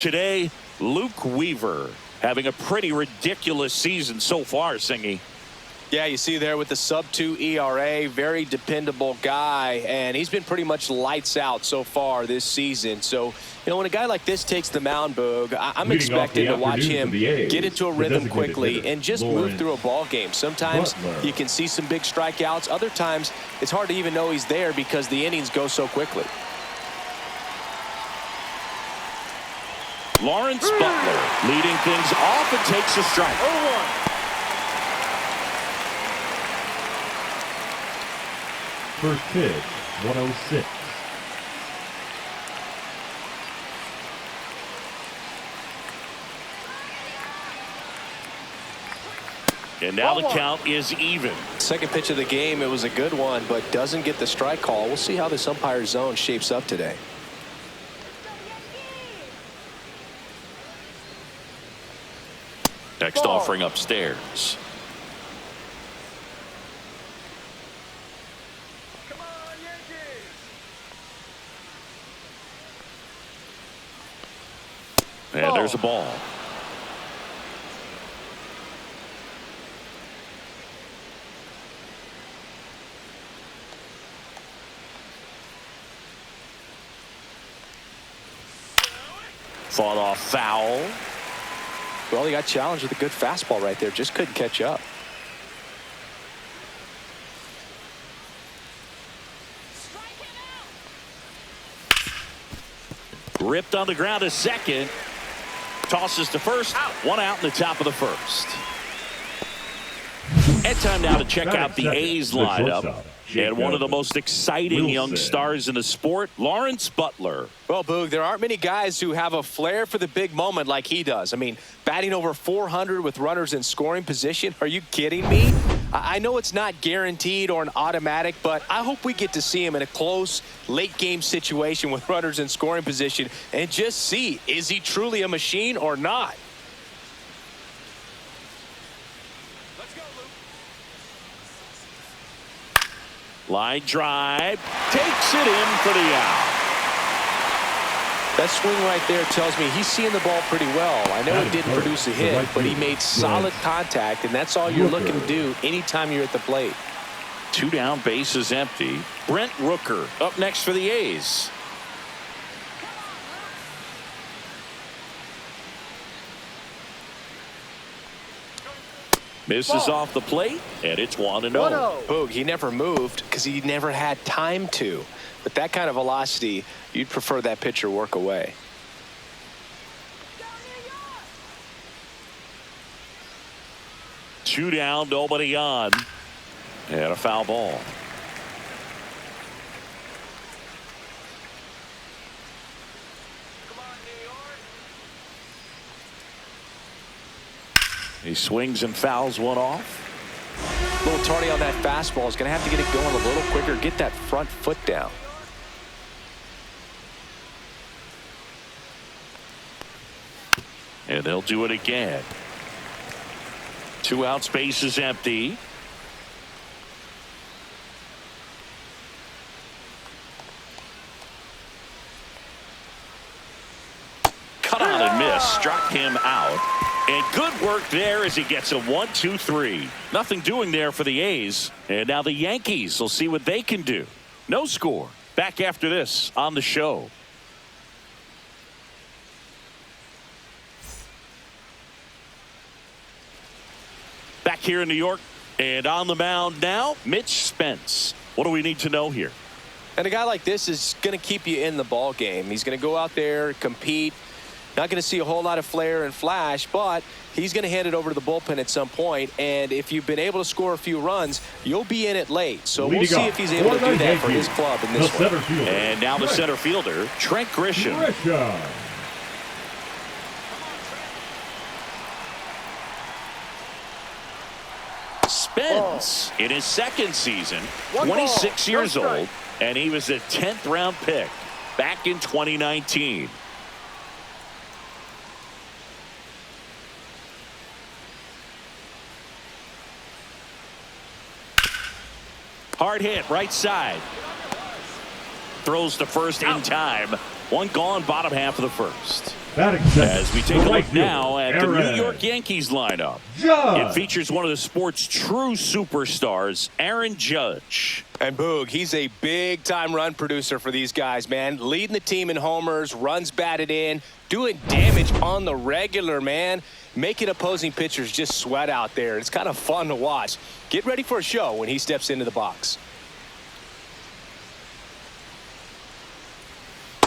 Today, Luke Weaver having a pretty ridiculous season so far, Singy. Yeah, you see there with the sub-2 ERA, very dependable guy, and he's been pretty much lights out so far this season. So, you know, when a guy like this takes the mound, Boog, I'm expecting to watch him get into a rhythm quickly and just move through a ball game. Sometimes you can see some big strikeouts. Other times, it's hard to even know he's there because the innings go so quickly. Lawrence Butler leading things off and takes a strike. 0-1. First pitch, 106. And now the count is even. Second pitch of the game, it was a good one, but doesn't get the strike call. We'll see how this umpire zone shapes up today. Next offering upstairs. Come on, Yankees. And there's a ball. Fought off foul. Well, he got challenged with a good fastball right there. Just couldn't catch up. Ripped on the ground to second. Tosses to first. One out in the top of the first. And time now to check out the A's lineup. And one of the most exciting young stars in the sport, Lawrence Butler. Well, Boog, there aren't many guys who have a flair for the big moment like he does. I mean, batting over 400 with runners in scoring position. Are you kidding me? I know it's not guaranteed or an automatic, but I hope we get to see him in a close, late-game situation with runners in scoring position and just see, is he truly a machine or not? Line drive, takes it in for the out. That swing right there tells me he's seeing the ball pretty well. I know he didn't produce a hit, but he made solid contact, and that's all you're looking to do anytime you're at the plate. 2 down, bases empty. Brent Rooker up next for the A's. Misses off the plate, and it's 1-0. Boog, he never moved because he never had time to. With that kind of velocity, you'd prefer that pitcher work away. Two down, nobody on. And a foul ball. He swings and fouls one off. A little tardy on that fastball. Is going to have to get it going a little quicker. Get that front foot down. And they'll do it again. 2 outs, base is empty. Cut on and miss. Struck him out. And good work there as he gets a 1-2-3. Nothing doing there for the A's. And now the Yankees will see what they can do. No score. Back after this on the show. Back here in New York and on the mound now, Mitch Spence. What do we need to know here? And a guy like this is going to keep you in the ball game. He's going to go out there, compete. Not going to see a whole lot of flair and flash, but he's going to hand it over to the bullpen at some point. And if you've been able to score a few runs, you'll be in it late. So we'll see if he's able to do that for his club in this one. And now the center fielder, Trent Grisham. Spence in his second season, 26 years old, and he was a 10th round pick back in 2019. Hard hit, right side. Throws to first in time. One gone, bottom half of the first. Batting center. As we take the a right look now fielder, at the New Aaron York Yankees lineup. Judge. It features one of the sport's true superstars, Aaron Judge. And Boog, he's a big-time run producer for these guys, man. Leading the team in homers, runs batted in, doing damage on the regular, man. Making opposing pitchers just sweat out there. It's kind of fun to watch. Get ready for a show when he steps into the box.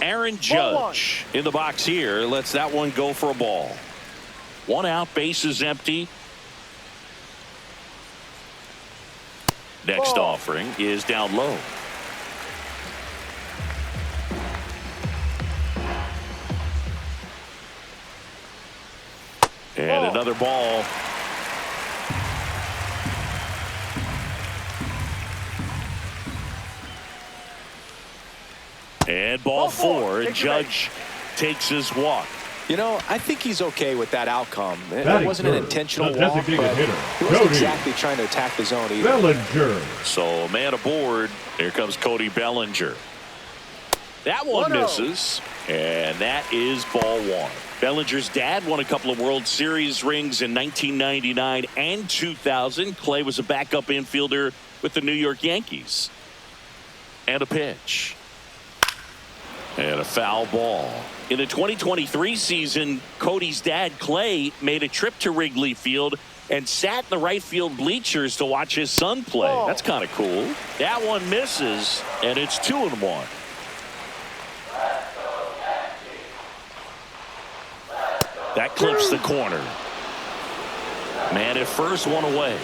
Aaron Judge in the box here. Lets that one go for a ball. 1 out, bases empty. Next offering is down low. And another ball. And ball 4. Judge takes his walk. You know, I think he's okay with that outcome. It Batting wasn't an third, intentional the walk, designated but hitter, he wasn't Cody exactly trying to attack the zone either. Bellinger. So a man aboard. Here comes Cody Bellinger. That one misses. And that is ball 1. Bellinger's dad won a couple of World Series rings in 1999 and 2000. Clay was a backup infielder with the New York Yankees. And a pitch. And a foul ball. In the 2023 season, Cody's dad, Clay, made a trip to Wrigley Field and sat in the right field bleachers to watch his son play. That's kind of cool. That one misses, and it's 2-1. That clips the corner. Man at first, one away.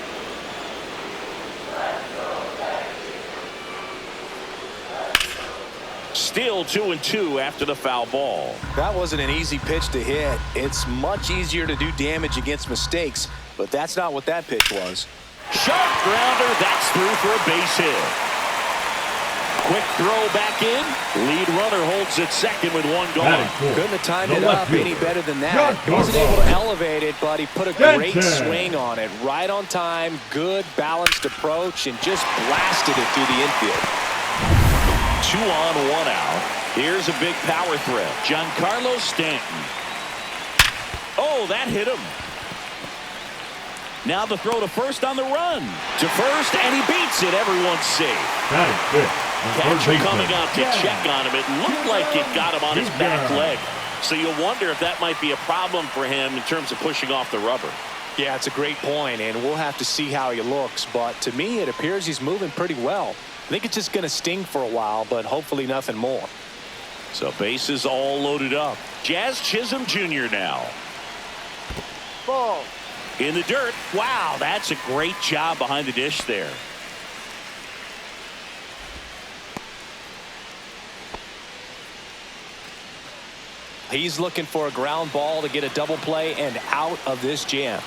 Still 2-2 after the foul ball. That wasn't an easy pitch to hit. It's much easier to do damage against mistakes, but that's not what that pitch was. Sharp grounder. That's through for a base hit. Quick throw back in. Lead runner holds at second with one gone. Couldn't have timed The it left up fielder, any better than that. He wasn't able to elevate it, but he put a great swing on it. Right on time, good balanced approach, and just blasted it through the infield. 2 on, 1 out. Here's a big power threat. Giancarlo Stanton. Oh, that hit him. Now the throw to first on the run. To first, and he beats it. Everyone's safe. Catcher coming out to check on him. It looked like it got him on his back leg. So you wonder if that might be a problem for him in terms of pushing off the rubber. Yeah, it's a great point, and we'll have to see how he looks. But to me, it appears he's moving pretty well. I think it's just going to sting for a while, but hopefully nothing more. So bases all loaded up. Jazz Chisholm Jr. now. Ball. In the dirt. Wow, that's a great job behind the dish there. He's looking for a ground ball to get a double play and out of this jam.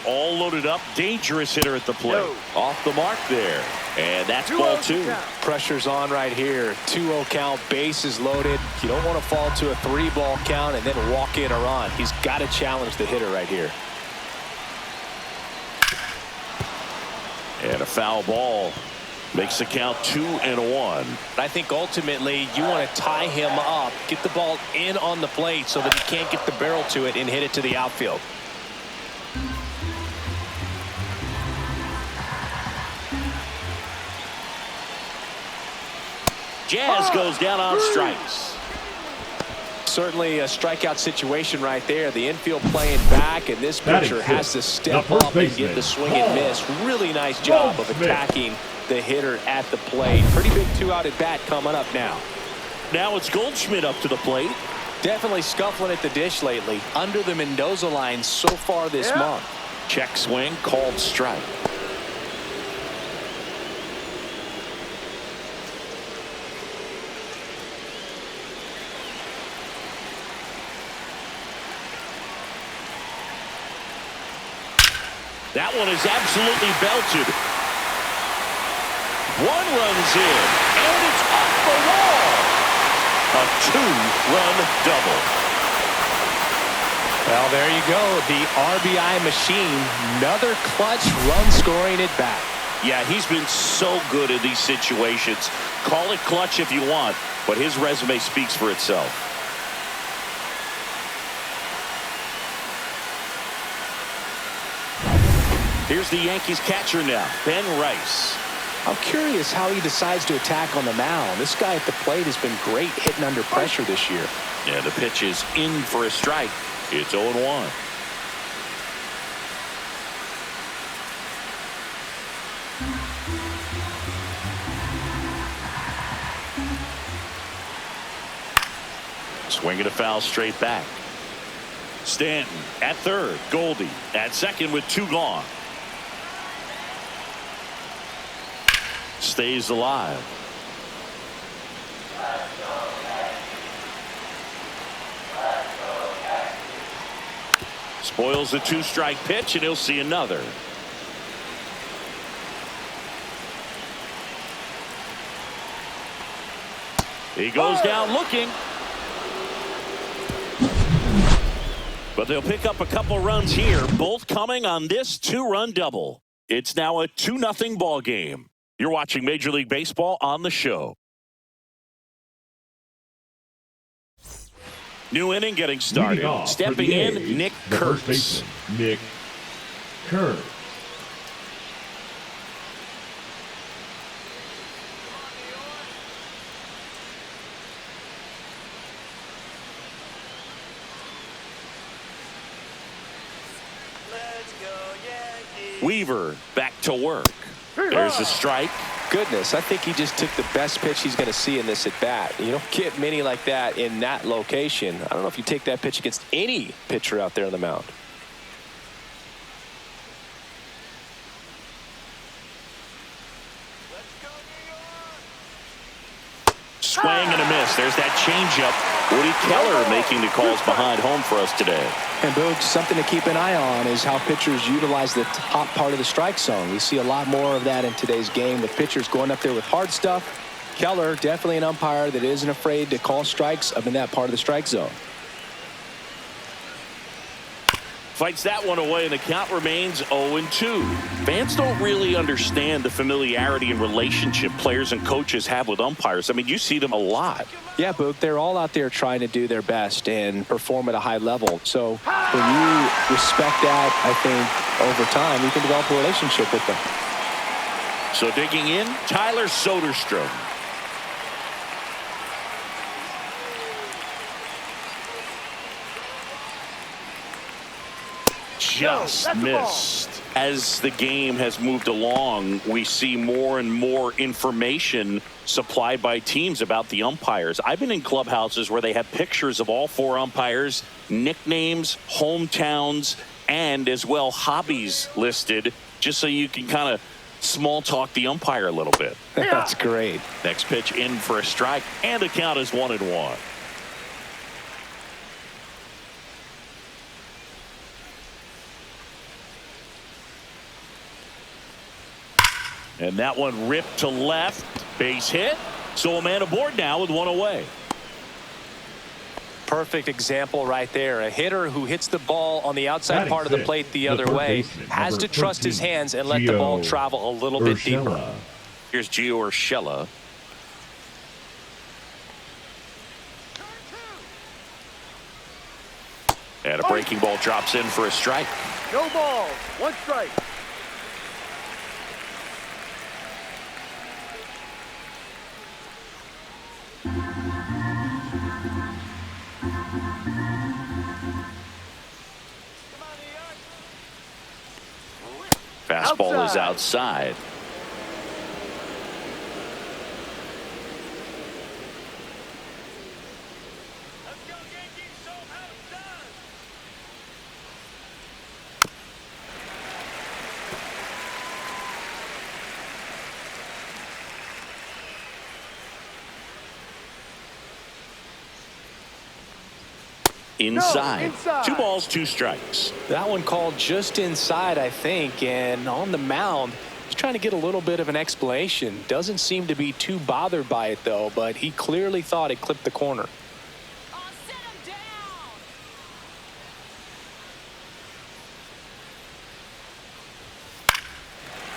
All loaded up. Dangerous hitter at the plate. No. Off the mark there. And that's ball 2. Pressure's on right here. 2-0 count, bases loaded. You don't want to fall to a 3-ball count and then walk in a run. He's got to challenge the hitter right here. And a foul ball makes the count 2-1. I think ultimately you want to tie him up, get the ball in on the plate so that he can't get the barrel to it and hit it to the outfield. Jazz goes down on strikes. Certainly a strikeout situation right there. The infield playing back, and this pitcher has to step up and get the swing and miss. Really nice job of attacking the hitter at the plate. Pretty big 2-out at bat coming up now. Now it's Goldschmidt up to the plate. Definitely scuffling at the dish lately. Under the Mendoza line so far this month. Check swing, called strike. That one is absolutely belted. One runs in, and it's off the wall. A 2-run double. Well, there you go. The RBI machine. Another clutch run scoring at bat. Yeah, he's been so good in these situations. Call it clutch if you want, but his resume speaks for itself. Here's the Yankees catcher now, Ben Rice. I'm curious how he decides to attack on the mound. This guy at the plate has been great hitting under pressure this year. Yeah, the pitch is in for a strike. It's 0-1. Swinging a foul straight back. Stanton at third. Goldie at second with 2 gone. Stays alive. Spoils the 2-strike pitch, and he'll see another. He goes down looking. But they'll pick up a couple runs here, both coming on this 2-run double. It's now a 2-0 ball game. You're watching Major League Baseball on the show. New inning getting started. Stepping in, Nick Kurtz. Nick Kurtz. Weaver back to work. There's a strike. Goodness, I think he just took the best pitch he's going to see in this at bat. You don't get many like that in that location. I don't know if you take that pitch against any pitcher out there on the mound. Swing and a miss. There's that changeup. Woody Keller making the calls behind home for us today. And Boog, something to keep an eye on is how pitchers utilize the top part of the strike zone. We see a lot more of that in today's game with pitchers going up there with hard stuff. Keller, definitely an umpire that isn't afraid to call strikes up in that part of the strike zone. Fights that one away, and the count remains 0-2. Fans don't really understand the familiarity and relationship players and coaches have with umpires. I mean, you see them a lot. Yeah, Boog, they're all out there trying to do their best and perform at a high level. So when you respect that, I think over time you can develop a relationship with them. So digging in, Tyler Soderstrom. Just missed. As the game has moved along, we see more and more information supplied by teams about the umpires. I've been in clubhouses where they have pictures of all 4 umpires, nicknames, hometowns, and as well hobbies listed, just so you can kind of small talk the umpire a little bit. That's great. Next pitch in for a strike, and the count is 1-1. And that one ripped to left. Base hit. So a man aboard now with 1 away. Perfect example right there. A hitter who hits the ball on the outside part of the plate the other way has to trust his hands and let the ball travel a little bit deeper. Here's Gio Urshela. And a breaking ball drops in for a strike. No balls. 1 strike. Fastball is outside. Inside. Inside. 2 balls, 2 strikes. That one called just inside, I think, and on the mound, he's trying to get a little bit of an explanation. Doesn't seem to be too bothered by it, though, but he clearly thought it clipped the corner. Sit him down.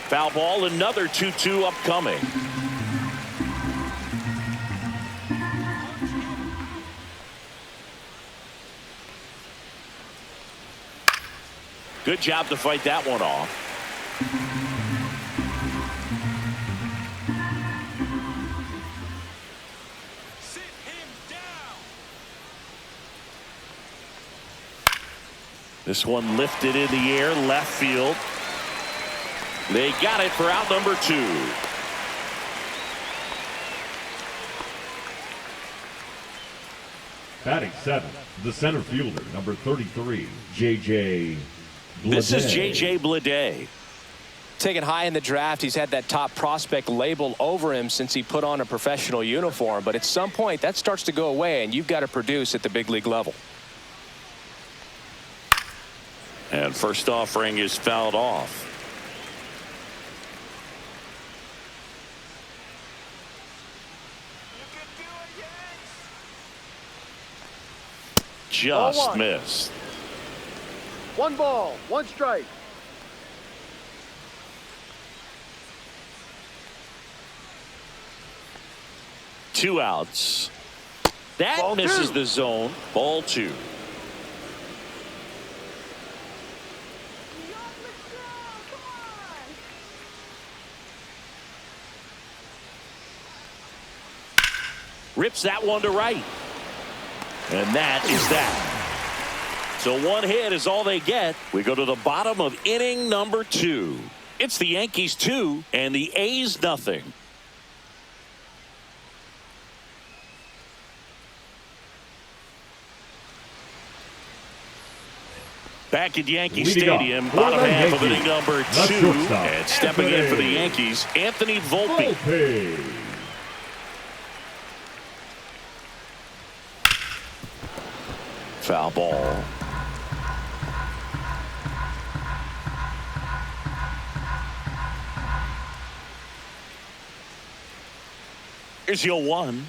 Foul ball, another 2-2 upcoming. Good job to fight that one off. Sit him down. This one lifted in the air, left field. They got it for out number 2. Batting 7th, the center fielder, number 33, J.J. This is J.J. Bleday. Taken high in the draft, he's had that top prospect label over him since he put on a professional uniform. But at some point, that starts to go away, and you've got to produce at the big league level. And first offering is fouled off. Just Ball 1. missed. 1 ball, 1 strike. Two outs. That Ball misses 2. the zone. Ball 2. Rips that one to right. And that is that. So one hit is all they get. We go to the bottom of inning number 2. It's the Yankees 2 and the A's nothing. Back at Yankee Leading Stadium, off for bottom the half of Yankees, inning number the 2. shortstop, And stepping in for the Yankees, Anthony Volpe. Volpe. Foul ball. Here's your 1.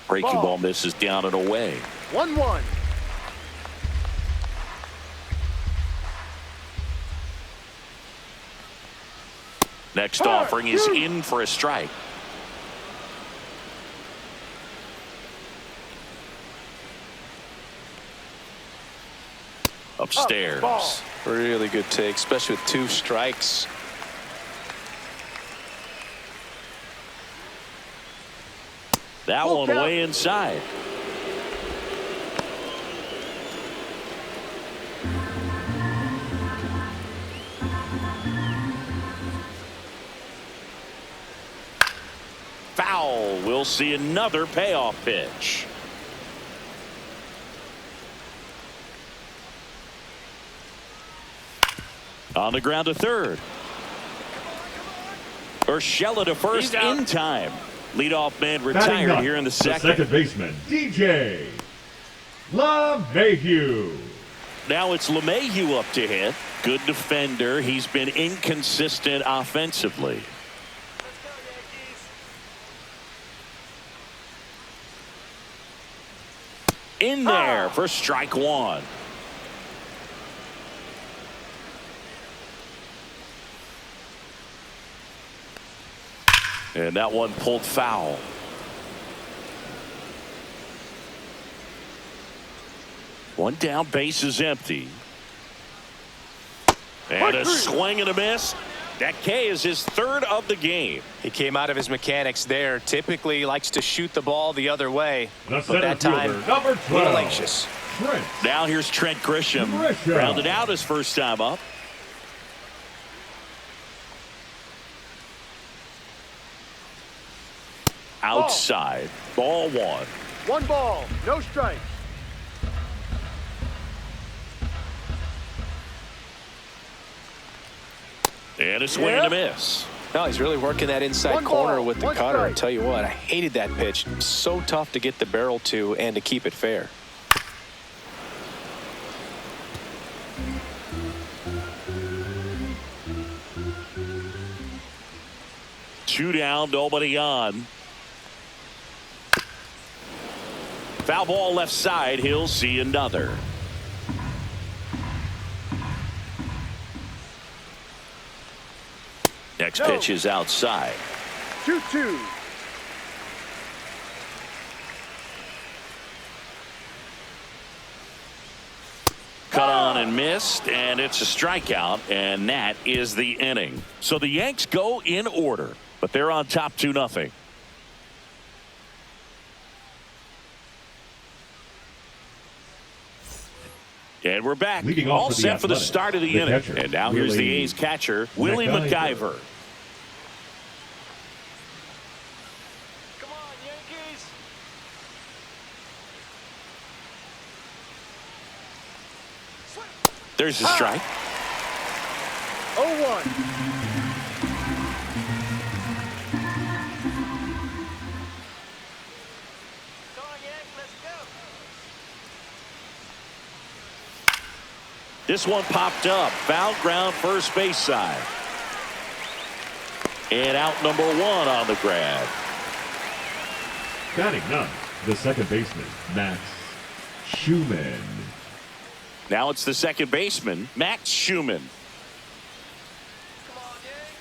Breaking ball misses down and away. 1-1. Next offering is in for a strike. Upstairs. Ball. Really good take, especially with 2 strikes. That Full one count. way inside. Foul. We'll see another payoff pitch. On the ground to third. Urshela to first in time. Leadoff man Batting retired up, here in the second. second baseman, DJ LeMahieu. Now it's LeMahieu up to hit. Good defender. He's been inconsistent offensively. In there for strike 1. And that one pulled foul. One down, base is empty. And a swing and a miss. That K is his 3rd of the game. He came out of his mechanics there. Typically likes to shoot the ball the other way. The But center that time, fielder, number a 12, little anxious. Trent. Now here's Trent Grisham. Rounded out his first time up. Outside. Ball 1. 1 ball, no strikes. And a swing and a miss. No, he's really working that inside 1 corner ball, with the 1 cutter. I strike. tell you what, I hated that pitch. So tough to get the barrel to and to keep it fair. Two down, nobody on. Foul ball left side. He'll see another. Next pitch is outside. 2-2. Cut on and missed, and it's a strikeout, and that is the inning. So the Yanks go in order, but they're on top 2-0. And we're back. Leading off All for the set for the Athletics, start of the the inning. catcher, And now here's the Willie A's catcher, Willie McIver. Come on, Yankees. There's the strike. 0-1. Come on, Yanks, let's go. This one popped up. Foul ground first base side. And out number 1 on the grab. Batting ninth, the second baseman, Max Schumann. Now it's the second baseman, Max Schumann. Come on, Yanks.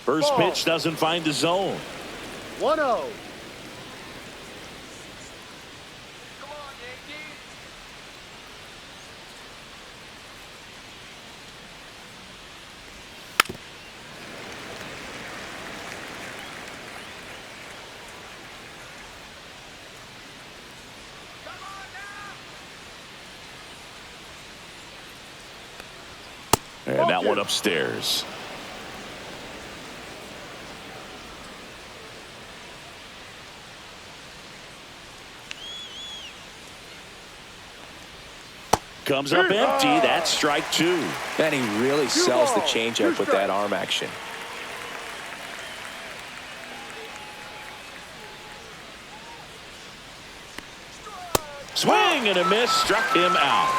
First Ball. pitch doesn't find the zone. 1-0. Come on, Yankees. Come on now. And that one upstairs. Comes up empty. That's strike 2. And he really sells the balls, changeup 2 with that strikes. arm action. Swing and a miss. Struck him out.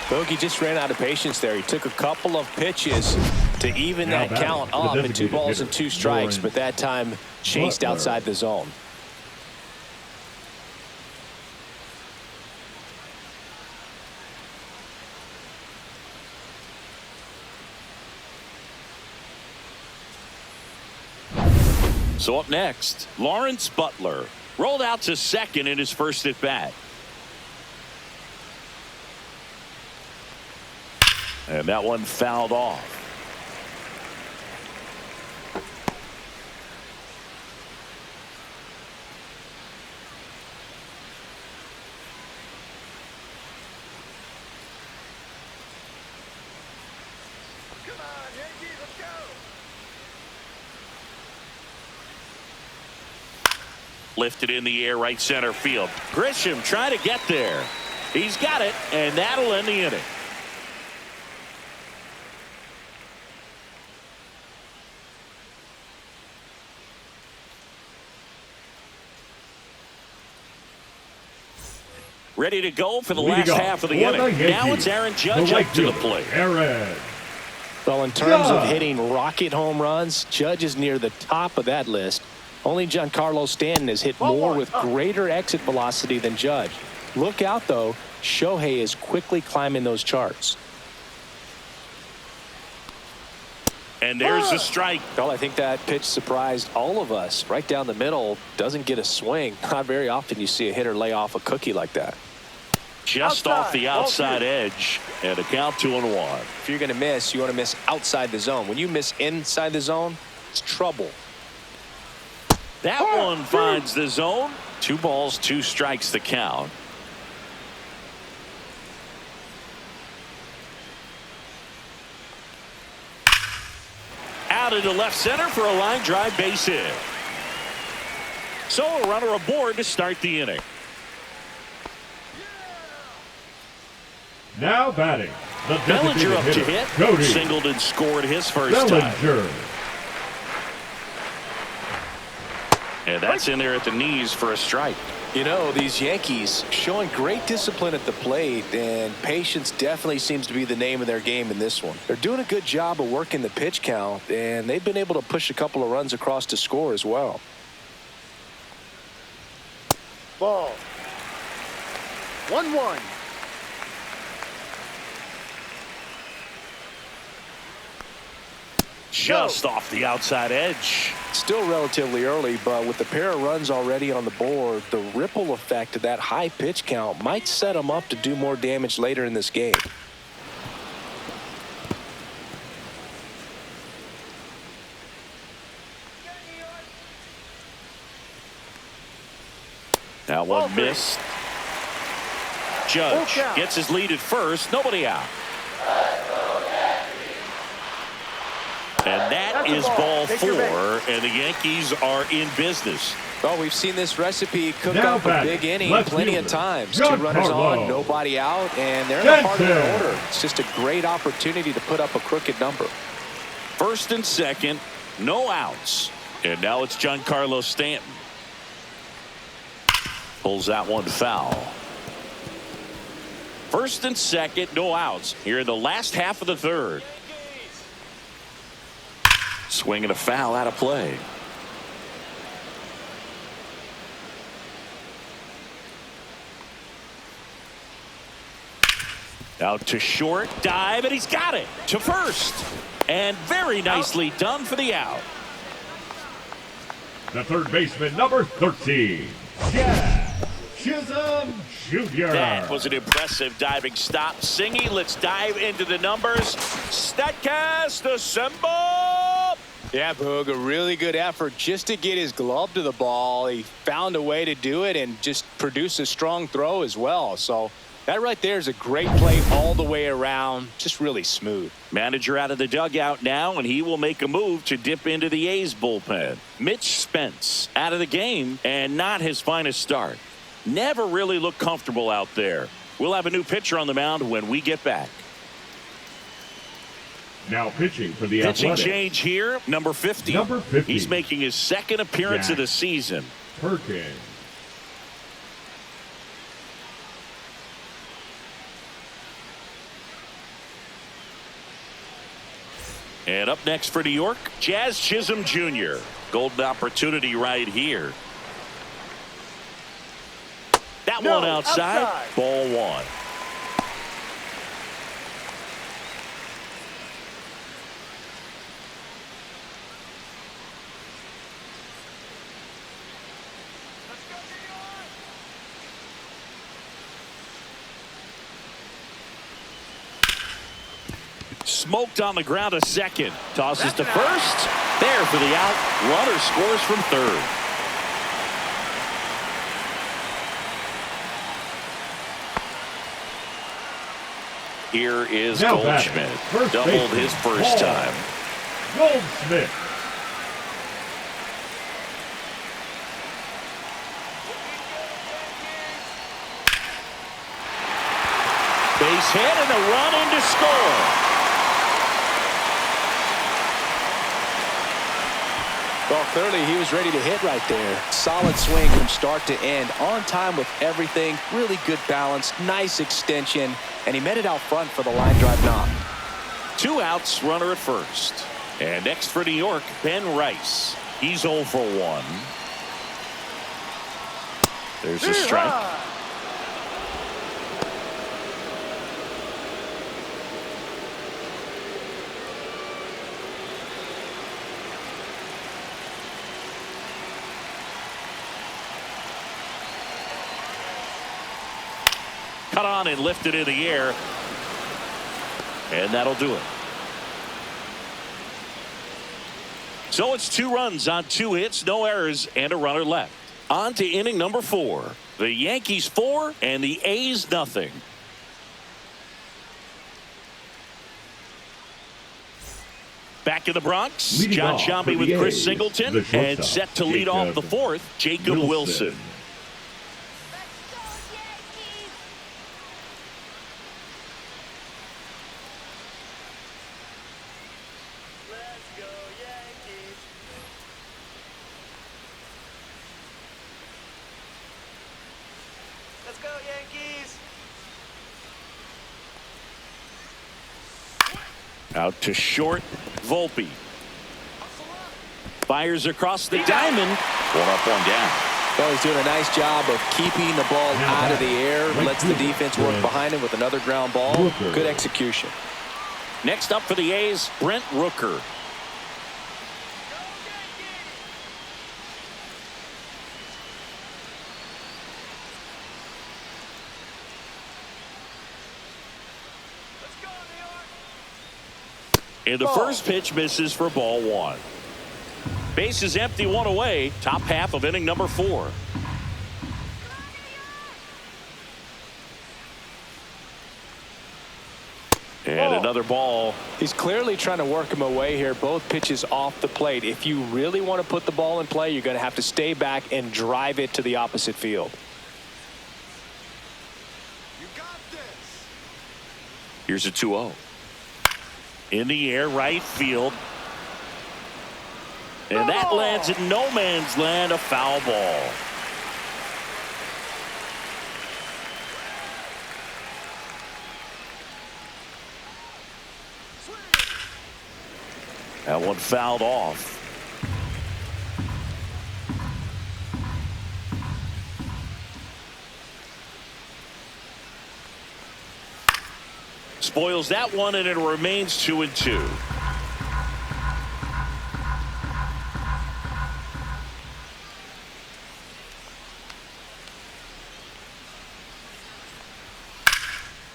Bogey just ran out of patience there. He took a couple of pitches to even Now that batting, count the up at 2 designated balls hitter, and 2 strikes, Lawrence but that time chased Butler. outside the zone. So up next, Lawrence Butler rolled out to second in his first at bat. And that one fouled off. Come on, Yankees, let's go. Lifted in the air, right center field. Grisham trying to get there. He's got it, and that'll end the inning. Ready to go for the Leading last off half of the for inning. the Now Yankees, it's Aaron Judge right up to the fielder, plate. Aaron. Well, in terms of Judge. hitting rocket home runs, Judge is near the top of that list. Only Giancarlo Stanton has hit Ball more one, with up. greater exit velocity than Judge. Look out, though. Shohei is quickly climbing those charts. And there's the strike. Well, I think that pitch surprised all of us. Right down the middle, doesn't get a swing. Not very often you see a hitter lay off a cookie like that. Just Outside, off the ball outside 2. edge. And a count 2-1. If you're going to miss, you want to miss outside the zone. When you miss inside the zone, it's trouble. That one finds the zone. 2 balls, 2 strikes the count. Out into left center for a line drive base hit. So a runner aboard to start the inning. Now batting, the Bellinger designated up to hitter, hit. Cody Singleton scored his first time. Bellinger. And that's in there at the knees for a strike. You know, these Yankees showing great discipline at the plate, and patience definitely seems to be the name of their game in this one. They're doing a good job of working the pitch count, and they've been able to push a couple of runs across to score as well. Ball. 1-1. just off the outside edge. Still relatively early, but with the pair of runs already on the board, the ripple effect of that high pitch count might set him up to do more damage later in this game. That one missed. Judge gets his lead at first. Nobody out. And that is ball 4, and the Yankees are in business. Well, we've seen this recipe cook up a big inning plenty of times. 2 runners on, nobody out, and they're in the heart of the order. It's just a great opportunity to put up a crooked number. First and second, no outs. And now it's Giancarlo Stanton. Pulls that one foul. First and second, no outs here in the last half of the third. Swinging a foul out of play. Out to short, dive, and he's got it to first. And very nicely done for the out. The third baseman, number 13, Jazz Chisholm Jr. That was an impressive diving stop. Singy, let's dive into the numbers. Statcast assemble. Yeah, Boog, a really good effort just to get his glove to the ball. He found a way to do it and just produce a strong throw as well. So that right there is a great play all the way around. Just really smooth. Manager out of the dugout now, and he will make a move to dip into the A's bullpen. Mitch Spence out of the game, and not his finest start. Never really looked comfortable out there. We'll have a new pitcher on the mound when we get back. Now pitching for the Pitching Athletics. change here, number 50. Number 50. He's making his second appearance of the season. Perkins. And up next for New York, Jazz Chisholm Jr. Golden opportunity right here. That one outside. Ball 1. Smoked on the ground to second. Tosses to first. There for the out. Runner scores from third. Here is Now Goldschmidt. batting, Doubled his first time. Goldschmidt. Base hit and a run in to score. Well, clearly he was ready to hit right there. Solid swing from start to end. On time with everything. Really good balance. Nice extension. And he met it out front for the line drive knock. 2 outs, runner at first. And next for New York, Ben Rice. He's 0 for 1. There's a strike. Cut on and lifted in the air. And that'll do it. So it's 2 runs on 2 hits, no errors, and a runner left. On to inning number 4. The Yankees 4 and the A's nothing. Back in the Bronx, Leading John off Sciambi for with the Chris A's, Singleton, the shortstop, and set to lead off the 4th, Jacob Wilson. Let's go, Yankees! Out to short, Volpe. Fires across the diamond. 1 up, 1 down. Well, he's doing a nice job of keeping the ball out of the air. Lets the defense work behind him with another ground ball. Good execution. Next up for the A's, Brent Rooker. And the first pitch misses for ball one. Base is empty, one away. Top half of inning number 4. And another ball. He's clearly trying to work him away here. Both pitches off the plate. If you really want to put the ball in play, you're going to have to stay back and drive it to the opposite field. You got this. Here's a 2-0. In the air, right field. And that lands in no man's land, a foul ball. That one fouled off. Spoils that one, and it remains 2-2.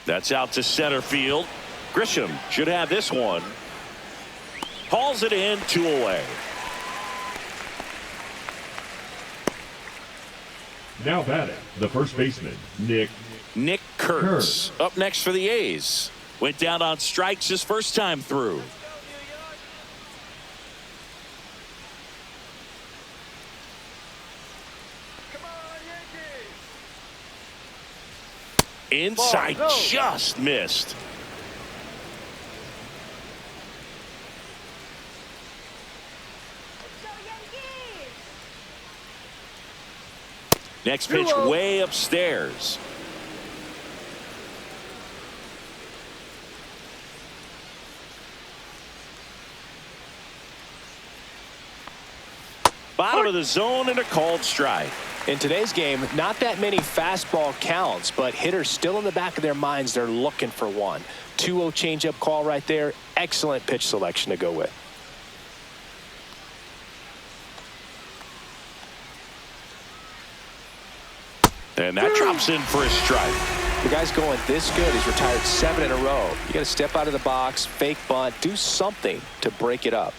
That's out to center field. Grisham should have this one. Hauls it in, 2 away. Now batting, the first baseman, Nick Kurtz up next for the A's. Went down on strikes his first time through. Come on, Yankees. Inside, Ball, go. just missed. Let's go, Yankees. Next pitch way upstairs. Bottom of the zone and a called strike. In today's game, not that many fastball counts, but hitters still in the back of their minds, they're looking for one. 2-0 changeup call right there. Excellent pitch selection to go with. And that drops in for a strike. The guy's going this good. He's retired 7 in a row. You got to step out of the box, fake bunt, do something to break it up.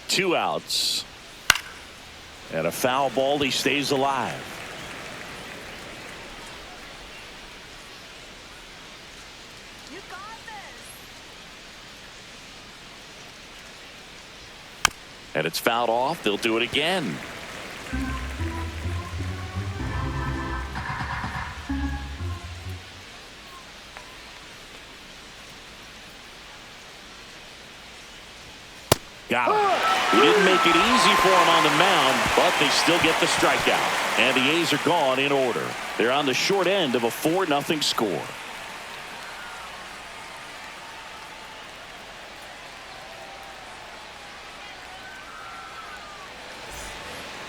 Two outs. And a foul ball. He stays alive. You got this. And it's fouled off. They'll do it again. Got him. He didn't make it easy for him on the mound, but they still get the strikeout. And the A's are gone in order. They're on the short end of a 4-0 score.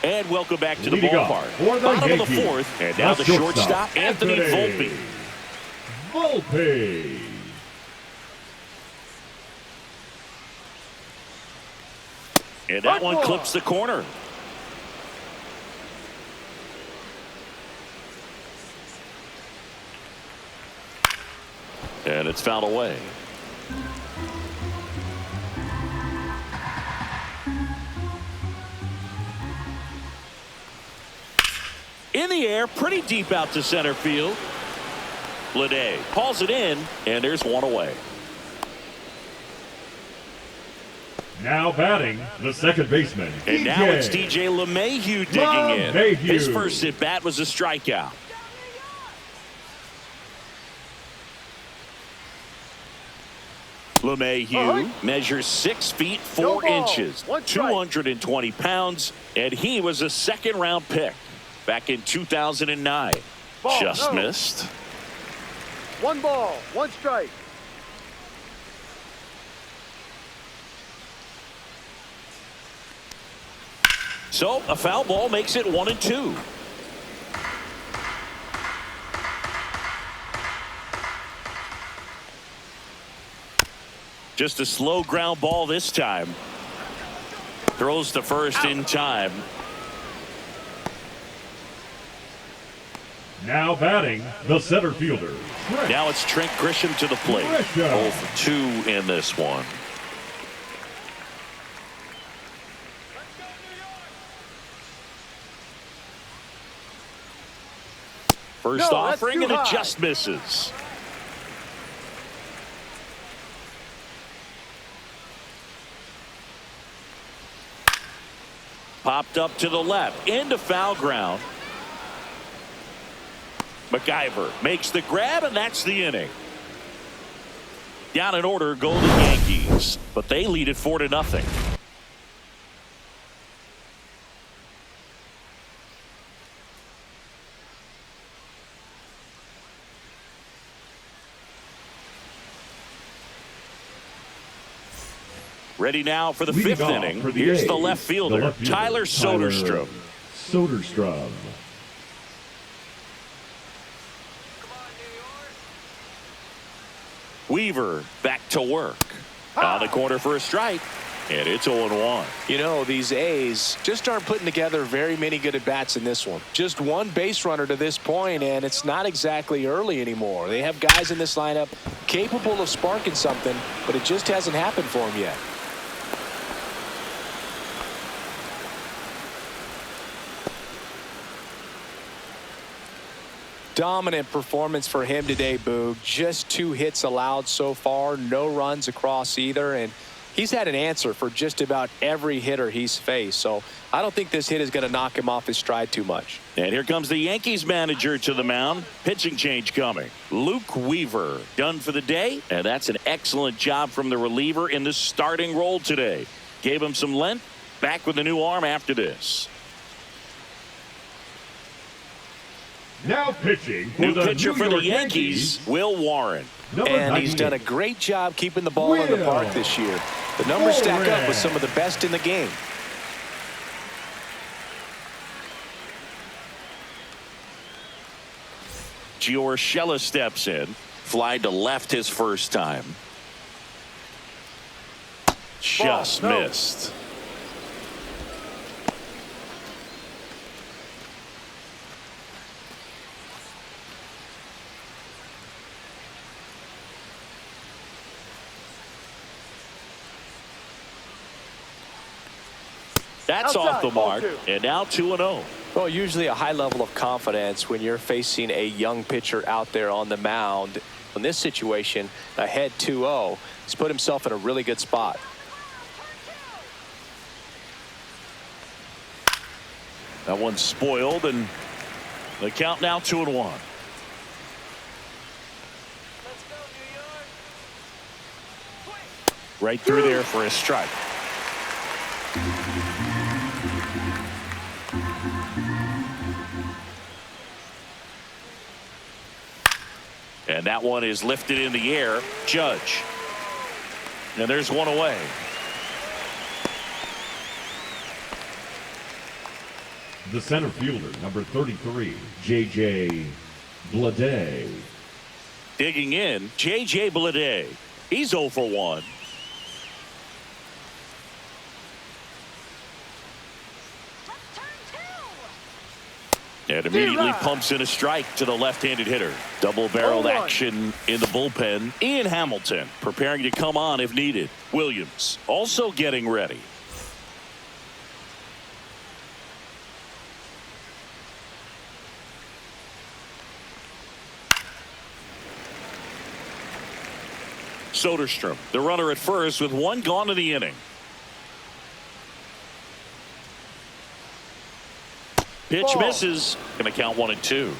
And welcome back to the Leading off ballpark. for the Bottom of the Yankees, 4th, and now the shortstop, Anthony Volpe. Volpe. And that one clips the corner. And it's fouled away. In the air, pretty deep out to center field. Lede calls it in, and there's one away. Now batting, the second baseman, And now it's DJ LeMahieu digging in. LeMahieu. His first at bat was a strikeout. LeMahieu measures 6 feet 4 No ball. inches, 1 strike. 220 pounds, and he was a second-round pick back in 2009. Ball, Just no. missed. 1 ball, 1 strike. So a foul ball makes it 1-2. Just a slow ground ball this time. Throws to first in time. Now batting, the center fielder. Trent. Now it's Trent Grisham to the plate. 0 for 2 in this one. First No, that's offering too and it high. just misses. Popped up to the left into foul ground. McIver makes the grab, and that's the inning. Down in order go the Yankees, but they lead it 4-0. Ready now for the Leading 5th off inning. for the Here's A's, the left fielder, Tyler Soderstrom. Soderstrom. Weaver back to work. On the corner for a strike. And it's 0-1. You know, these A's just aren't putting together very many good at-bats in this one. Just one base runner to this point, and it's not exactly early anymore. They have guys in this lineup capable of sparking something, but it just hasn't happened for them yet. Dominant performance for him today, Boog. Just 2 hits allowed so far, no runs across either, and he's had an answer for just about every hitter he's faced. So I don't think this hit is going to knock him off his stride too much. And here comes the Yankees manager to the mound. Pitching change coming. Luke Weaver done for the day, and that's an excellent job from the reliever in the starting role today. Gave him some length. Back with a new arm after this. Now pitching for New the pitcher New for the York Yankees, Will Warren. Number And he's 98. done a great job keeping the ball in the park this year. The numbers stack up with some of the best in the game. Giorgella steps in. Fly to left his first time. Just No. missed. That's off the Outside, ball mark. 2. And now 2-0. Well, usually a high level of confidence when you're facing a young pitcher out there on the mound. In this situation, ahead 2-0, he's put himself in a really good spot. That one's spoiled, and the count now 2-1. Right through there for a strike. And that one is lifted in the air. Judge. And there's one away. The center fielder, number 33, J.J. Bleday. Digging in, J.J. Bleday. He's 0 for 1. And immediately pumps in a strike to the left-handed hitter. Double-barreled 0-1. action in the bullpen. Ian Hamilton preparing to come on if needed. Williams also getting ready. Soderstrom, the runner at first with 1 gone in the inning. Pitch Ball. misses. Going to count 1-2.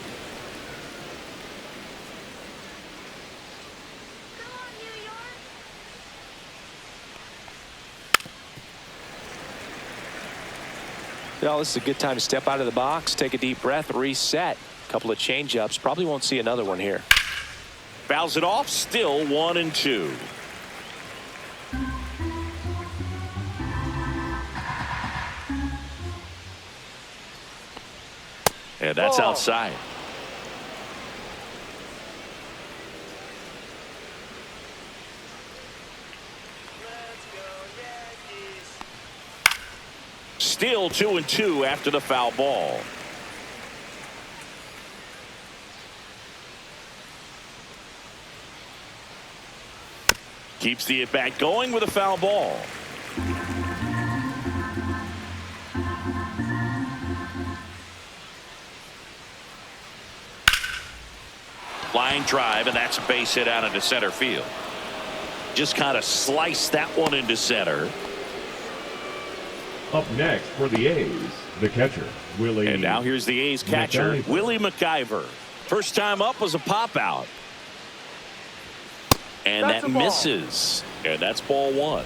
Well, this is a good time to step out of the box, take a deep breath, reset. A couple of change-ups. Probably won't see another one here. Fouls it off. Still 1-2. And that's Ball. outside. Let's go, Yankees. Still 2-2 after the foul ball. Keeps the at-bat going with a foul ball. Line drive, and that's a base hit out into center field. Just kind of sliced that one into center. Up next for the A's, the catcher, Willie. And now here's the A's catcher, McIver. Willie McIver. First time up was a pop out. And That's that a ball. misses. And that's ball one.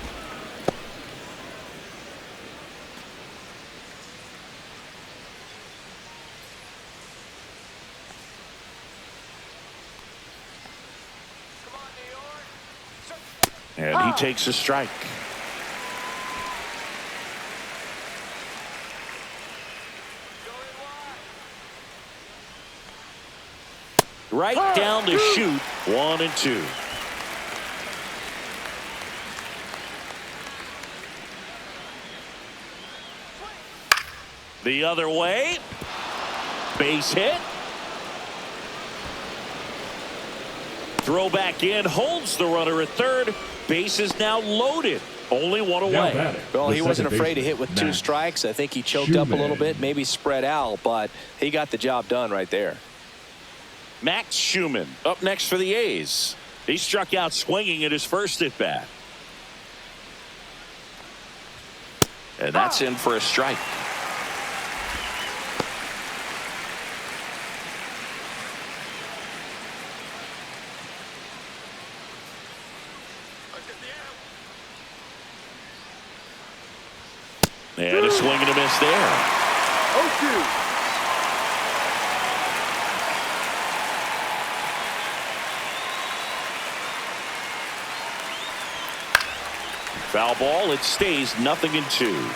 Come on, New York. And he takes a strike. Going wide. Right down to shoot. 1-2. The other way. Base hit. Throw back in. Holds the runner at third. Base is now loaded. Only one Now away. batting, Well, the he wasn't second afraid to baseman, hit with 2 Max strikes. I think he choked up a little Schumann. bit, maybe spread out, but he got the job done right there. Max Schumann up next for the A's. He struck out swinging at his first at bat. And that's in for a strike. And a swing and a miss there. 0-2. Foul ball. It stays 0-2.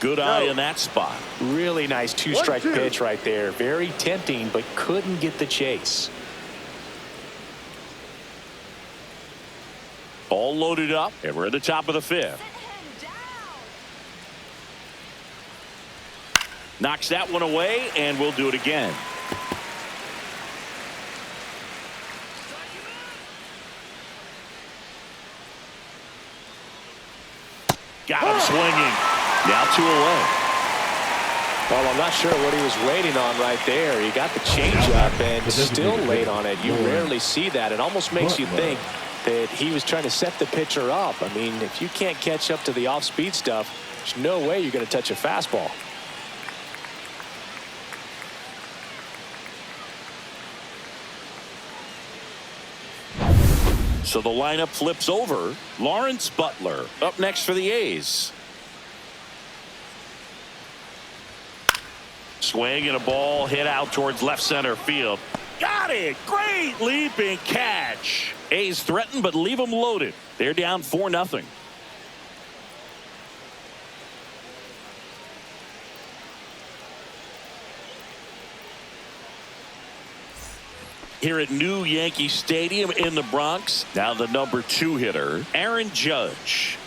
Good eye in that spot. Really nice 2-strike 1-2. pitch right there. Very tempting, but couldn't get the chase. All loaded up, and we're at the top of the 5th. Sit him down. Knocks that one away, and we'll do it again. Got him swinging. Now 2 away. Well, I'm not sure what he was waiting on right there. He got the changeup and still late on it. You rarely see that. It almost makes you think that he was trying to set the pitcher up. I mean, if you can't catch up to the off-speed stuff, there's no way you're going to touch a fastball. So the lineup flips over. Lawrence Butler up next for the A's. Swing and a ball hit out towards left center field. Got it. Great leaping catch. A's threaten, but leave them loaded. They're down 4-0. Here at New Yankee Stadium in the Bronx, now the number 2 hitter, Aaron Judge.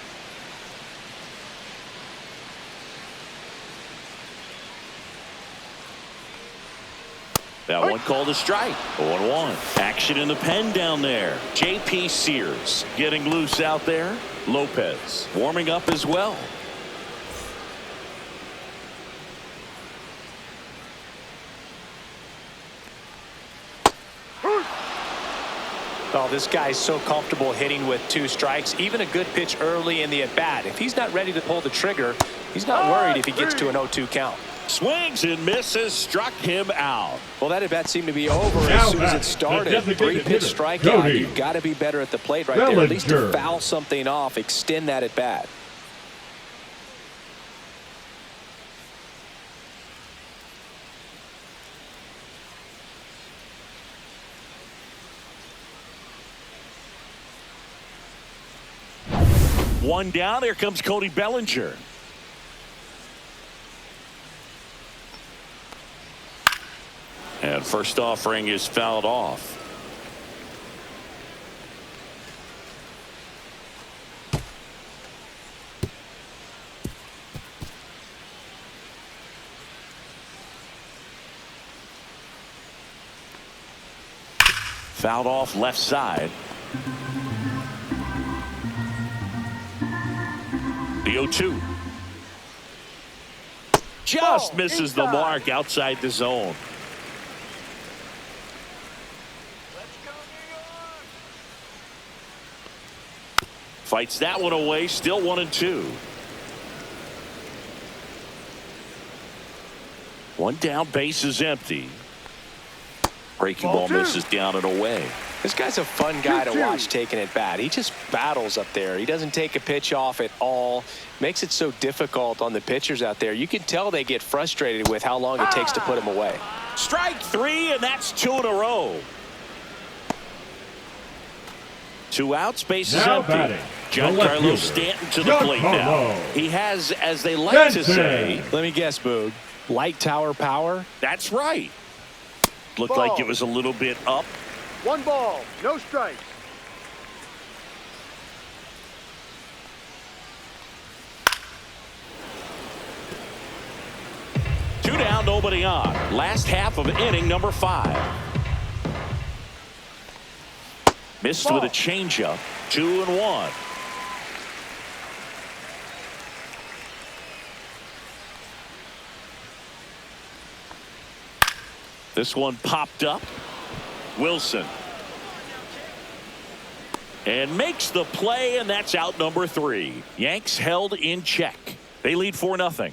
That one called a strike. 0-1. Action in the pen down there. J.P. Sears getting loose out there. Lopez warming up as well. Oh, this guy's so comfortable hitting with 2 strikes. Even a good pitch early in the at-bat. If he's not ready to pull the trigger, he's not worried if he gets to an 0-2 count. Swings and misses. Struck him out. Well, that at-bat seemed to be over Now as soon as back, it the started. designated 3-pitch hitter, strikeout. Cody You've got to be better at the plate right there. At least to Bellinger. foul something off, extend that at-bat. One down. Here comes Cody Bellinger. And first offering is fouled off. Fouled off left side. The 0-2. Just Ball misses the inside. mark outside the zone. Let's go, New York. Fights that one away. Still 1-2. One down. Base is empty. Breaking ball Ball two. misses down and away. This guy's a fun guy to 2-2. watch taking it bat. He just battles up there. He doesn't take a pitch off at all. Makes it so difficult on the pitchers out there. You can tell they get frustrated with how long it takes to put him away. Strike 3, and that's 2 in a row. 2 outs, base is Now empty. batting, Giancarlo the left fielder, Stanton to the plate now. Giancarlo He has, as they like to say, Stanton. Let me guess, Boog. Light tower power? that's right. Looked Ball. like it was a little bit up. 1 ball, no strikes. Two down, nobody on. Last half of inning number 5. Missed Ball. with a changeup. 2-1. This one popped up. Wilson. And makes the play, and that's out number 3. Yanks held in check. They lead 4-0.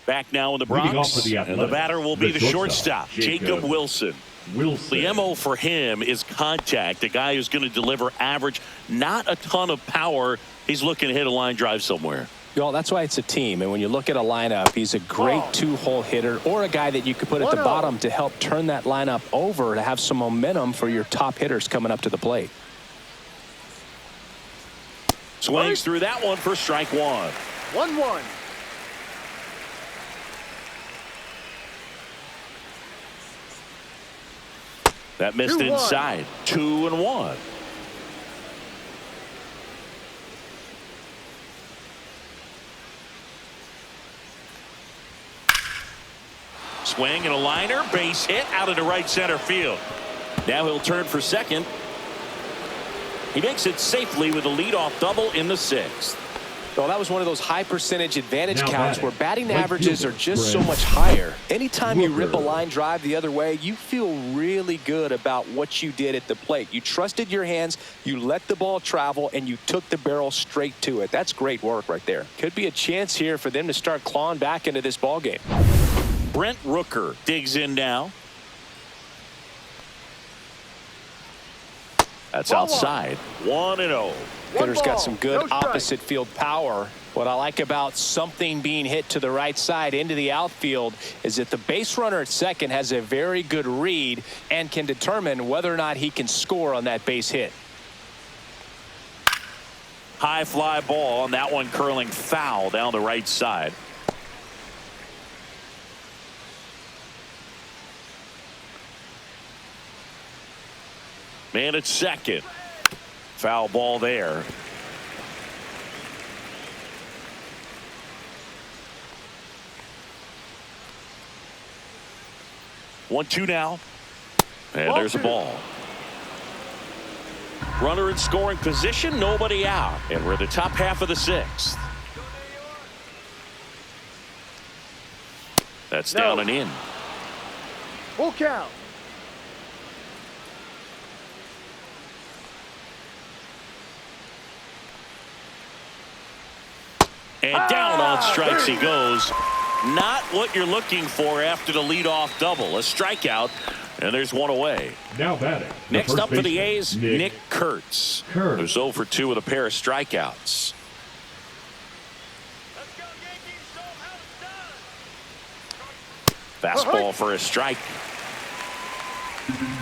Back now in the Leading Bronx, off for the and the Athletics, batter will be the the shortstop, Jacob Wilson. Wilson. The MO for him is contact. A guy who's going to deliver average, not a ton of power. He's looking to hit a line drive somewhere. Well, that's why it's a team. And when you look at a lineup, he's a great Ball. 2-hole hitter or a guy that you could put at the 1-0. bottom to help turn that lineup over to have some momentum for your top hitters coming up to the plate. Swings through that one for strike 1. 1-1. That missed 2-1. inside. 2-1. Swing and a liner. Base hit out into right center field. Now he'll turn for second. He makes it safely with a leadoff double in the 6th. Well, that was one of those high percentage advantage Now counts batting, where batting right averages fielder, are just so Brent much higher. Anytime you rip a Rooker. line drive the other way, you feel really good about what you did at the plate. You trusted your hands, you let the ball travel, and you took the barrel straight to it. That's great work right there. Could be a chance here for them to start clawing back into this ball game. Brent Rooker digs in now. That's Ball outside. 1-0. Hitter's got ball, some good no strike. opposite field power. What I like about something being hit to the right side into the outfield is that the base runner at second has a very good read and can determine whether or not he can score on that base hit. High fly ball, and that one curling foul down the right side. Man at second. Foul ball there. 1-2 now. And Ball there's a two. ball. Runner in scoring position, nobody out. And we're at the top half of the 6th. That's No. down and in. Full count. And down on strikes he goes. Not what you're looking for after the leadoff double. A strikeout, and there's one away. Now batting. the Next first up for the baseman, A's, Nick Kurtz. Kurtz. Who's 0 for 2 with a pair of strikeouts. Let's go, Yankees. Show 'em how it's done. Fastball for a strike.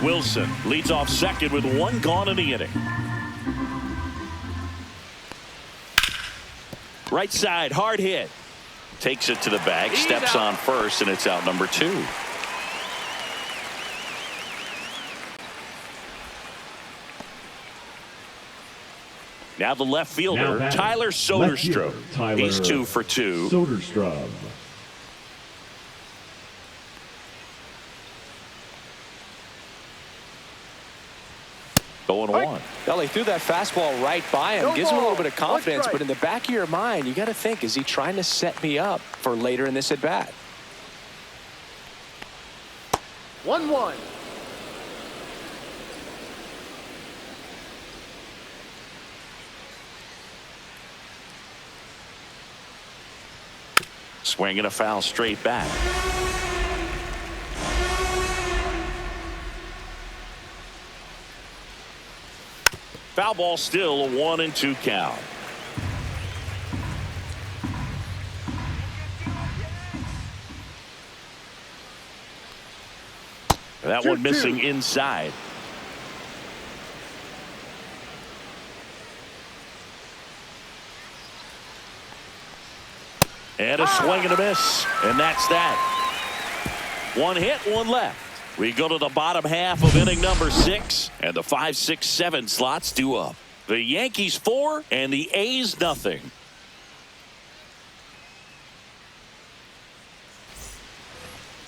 Wilson leads off second with one gone in the inning. Right side, hard hit. Takes it to the bag, steps on first, and it's out number 2. Now the left fielder, Tyler Soderstrom. He's 2 for 2. Soderstrom. Going 1. Well, he threw that fastball right by him. No Gives him a little ball. bit of confidence, One but in the back of your mind, you got to think, is he trying to set me up for later in this at bat? 1-1. Swinging a foul straight back. Foul ball, still a 1-2 count. That one missing inside. And a swing and a miss. And that's that. 1 hit, 1 left. We go to the bottom half of inning number 6, and the 5, 6, 7 slots due up. The Yankees 4 and the A's nothing.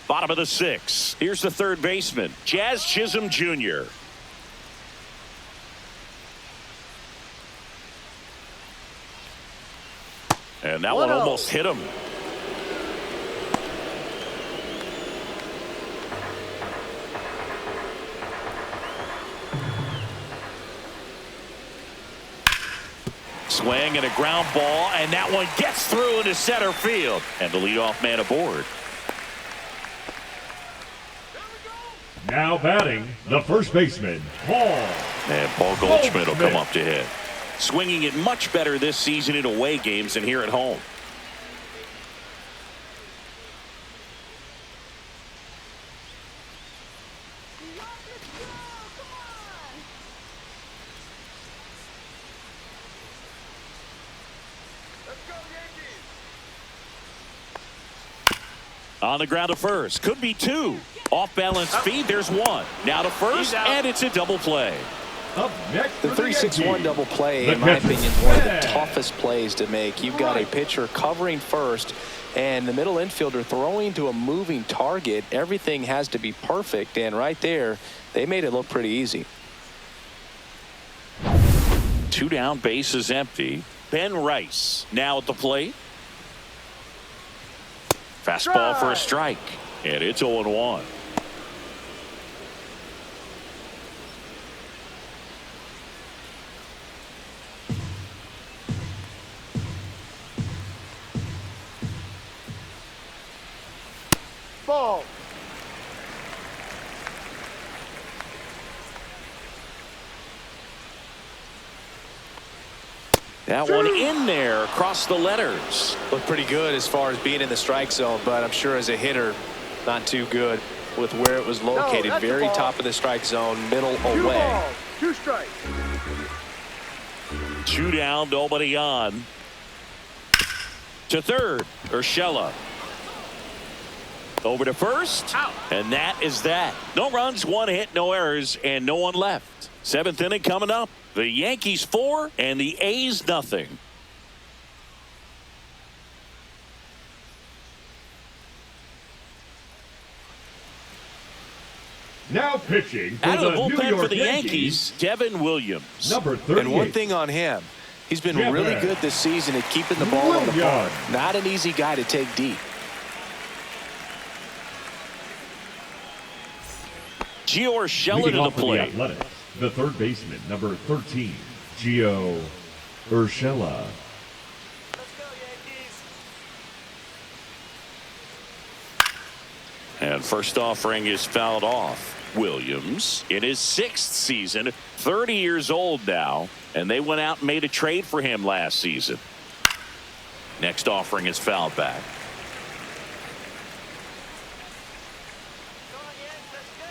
Bottom of the 6. Here's the third baseman, Jazz Chisholm Jr. And that one almost hit him. Swing and a ground ball, and that one gets through into center field. And the leadoff man aboard. Now batting, the first baseman, Paul. And Paul Goldschmidt will come up to hit. Swinging it much better this season in away games than here at home. On the ground to first. Could be 2. Off balance speed. There's 1. Now to first, and it's a double play. Up next, The 3-6-1 double play, The in my catcher. opinion, is one of the toughest plays to make. You've got a pitcher covering first, and the middle infielder throwing to a moving target. Everything has to be perfect, and right there, they made it look pretty easy. 2 down, base is empty. Ben Rice now at the plate. Fastball for a strike, and it's 0-1. Ball. That one in there across the letters. Looked pretty good as far as being in the strike zone, but I'm sure as a hitter, not too good with where it was located. that's a Very ball. top of the strike zone, middle 2 away. balls, 2 strikes. 2 down, nobody on. To third, Urshela. Over to first, and that is that. No runs, 1 hit, no errors, and no one left. 7th inning coming up. The Yankees 4 and the A's nothing. Now pitching for Out of the the New bullpen York for the Yankees, Yankees, Devin Williams. number 38. And one thing on him, he's been Yeah, really man. good this season at keeping the ball on the Williams. park. Not an easy guy to take deep. Gio Urshela Leading to the off for the plate. Athletics, the third baseman, number 13, Gio Urshela. Let's go, Yankees. And first offering is fouled off. Williams in his 6th season, 30 years old now, and they went out and made a trade for him last season. Next offering is fouled back. Come on, Yanks, let's go.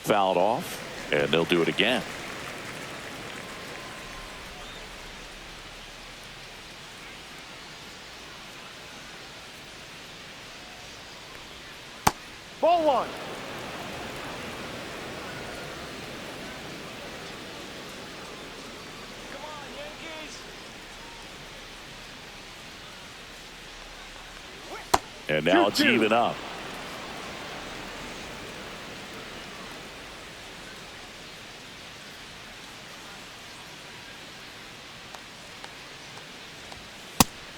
Fouled off, and they'll do it again. Ball one. Come on, Yankees. And now it's 2-2. even up.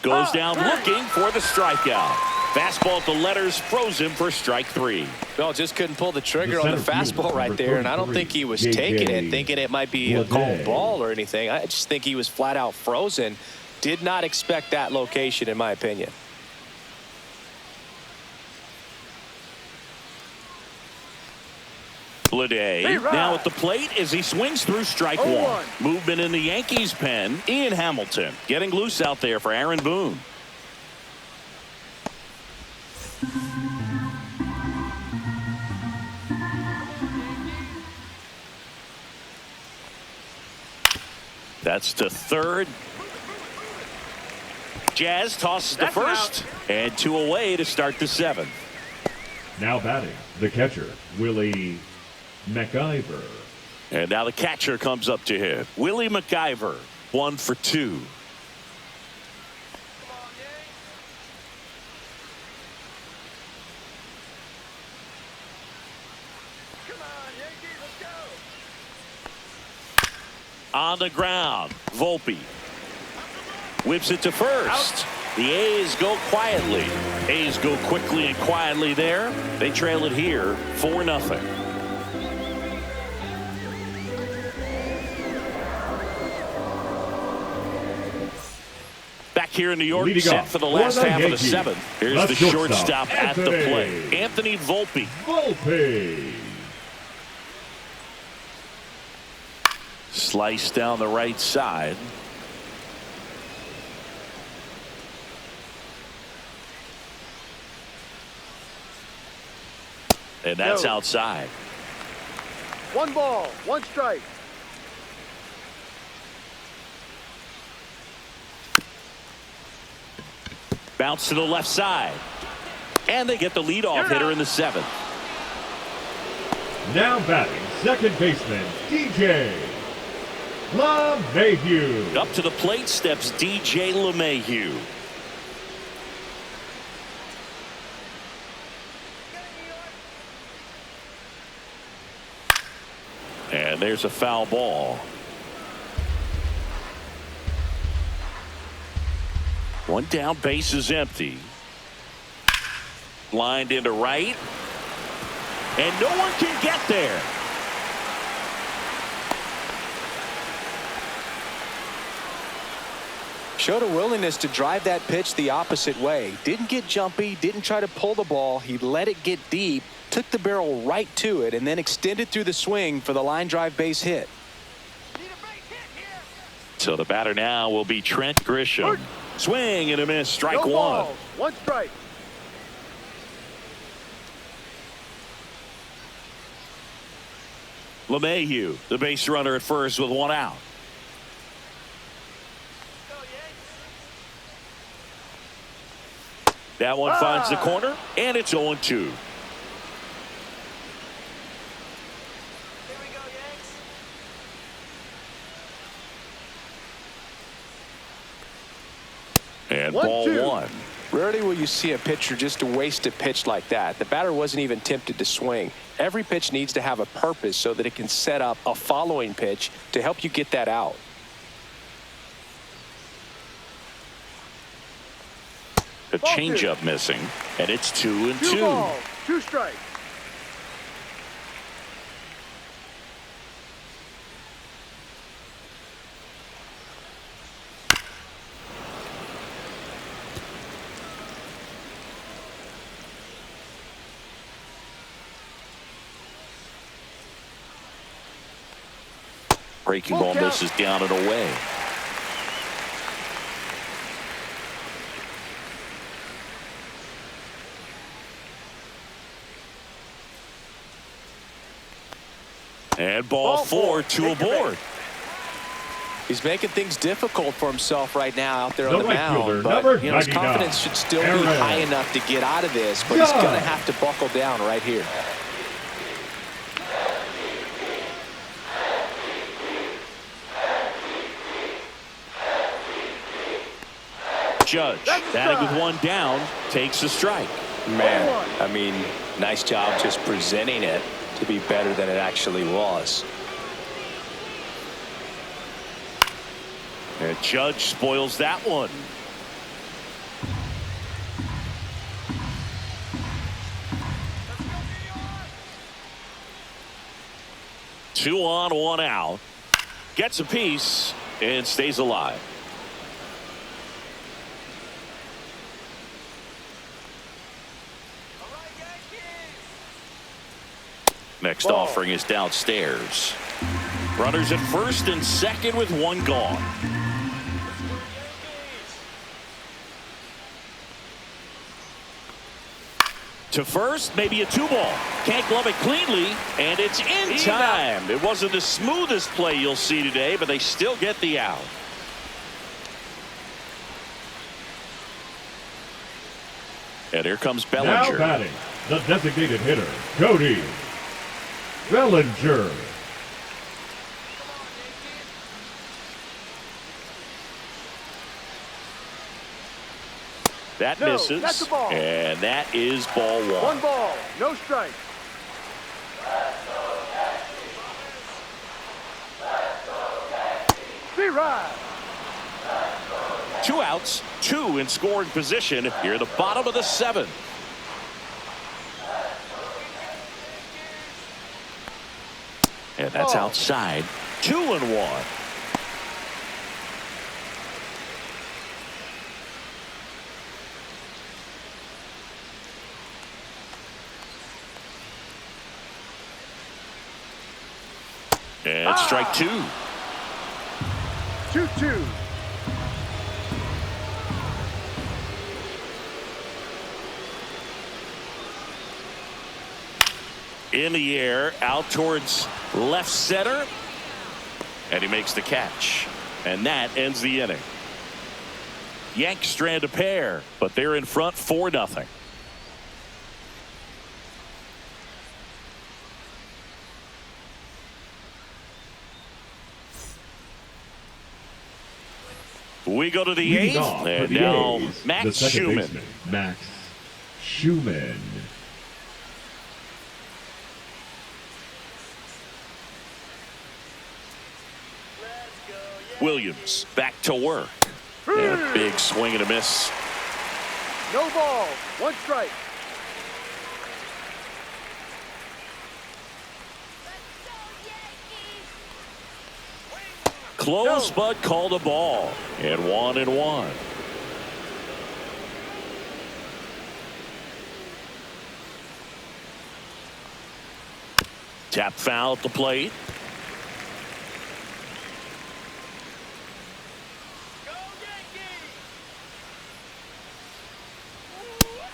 Goes down looking for the strikeout. Fastball at the letters froze him for strike 3. Well, just couldn't pull the trigger on the center fielder, fastball right number there, and I don't 33, think he was JJ taking it, thinking it might be a called Bleday. ball or anything. I just think he was flat out frozen. Did not expect that location, in my opinion. Bleday Hey-rah. now at the plate as he swings through strike 1. 0-1. Movement in the Yankees pen. Ian Hamilton getting loose out there for Aaron Boone. That's to third. Jazz tosses to That's an first, and 2 away to start the 7th. Now batting, the catcher, Willie McIver. And now the catcher comes up to hit. Willie McIver, 1 for 2. Come on, Yanks. Come on, Yankees, let's go. On the ground, Volpe whips it to first. The A's go quietly. A's go quickly and quietly there. They trail it here 4-0. Back here in New York, Leading set off for the for last the half of the Yankees, 7th. Here's the the shortstop, shortstop at the Anthony plate. Anthony Volpe. Volpe. Slice down the right side. And that's No. outside. 1 ball, 1 strike. Bounce to the left side. And they get the leadoff hitter in the 7th. Now batting, second baseman, DJ LeMahieu. Up to the plate steps DJ LeMahieu. And there's a foul ball. One down, base is empty. Lined into right. And no one can get there. Showed a willingness to drive that pitch the opposite way. Didn't get jumpy, didn't try to pull the ball. He let it get deep, took the barrel right to it, and then extended through the swing for the line drive base hit. Need a base hit here. So the batter now will be Trent Grisham. Swing and a miss, strike No 1. balls, 1 strike. LeMahieu, the base runner at first with 1 out. Let's go, Yanks. That one finds the corner, and it's 0-2. Here we go, Yanks. And 1-2. ball 1. Rarely will you see a pitcher just waste a pitch like that. The batter wasn't even tempted to swing. Every pitch needs to have a purpose so that it can set up a following pitch to help you get that out. A Ball 2. changeup missing, and it's 2-2. 2 balls, 2 strikes. Breaking Full ball count. misses down and away. And ball four to a Take your board. base. He's making things difficult for himself right now out there The on the right mound. fielder, But number you know, his 99, confidence should still be Aaron. high enough to get out of this, but he's going to have to buckle down right here. Judge, batting with one down, takes a strike. Man, I mean, nice job just presenting it to be better than it actually was. And Judge spoils that one. Two on, one out. Gets a piece and stays alive. Next offering is downstairs. Runners at first and second with one gone. To first, maybe a 2-ball. Can't glove it cleanly, and it's in time. It wasn't the smoothest play you'll see today, but they still get the out. And here comes Bellinger. Now batting, the designated hitter, Cody Bellinger. That No, misses, that's a ball. and that is ball one. One ball, no strike. Right. 2 outs, 2 in scoring position here at the bottom of the 7th. And that's outside. 2-1. And strike 2. 2-2. In the air, out towards left center. And he makes the catch. And that ends the inning. Yanks strand a pair, but they're in front 4-0. We go to the Leading 8th, off for and the now A's, Max the second Schumann. baseman, Max Schumann. Williams back to work. And a big swing and a miss. No ball, 1 strike. Close, No. but called a ball. And 1-1. Tap foul at the plate.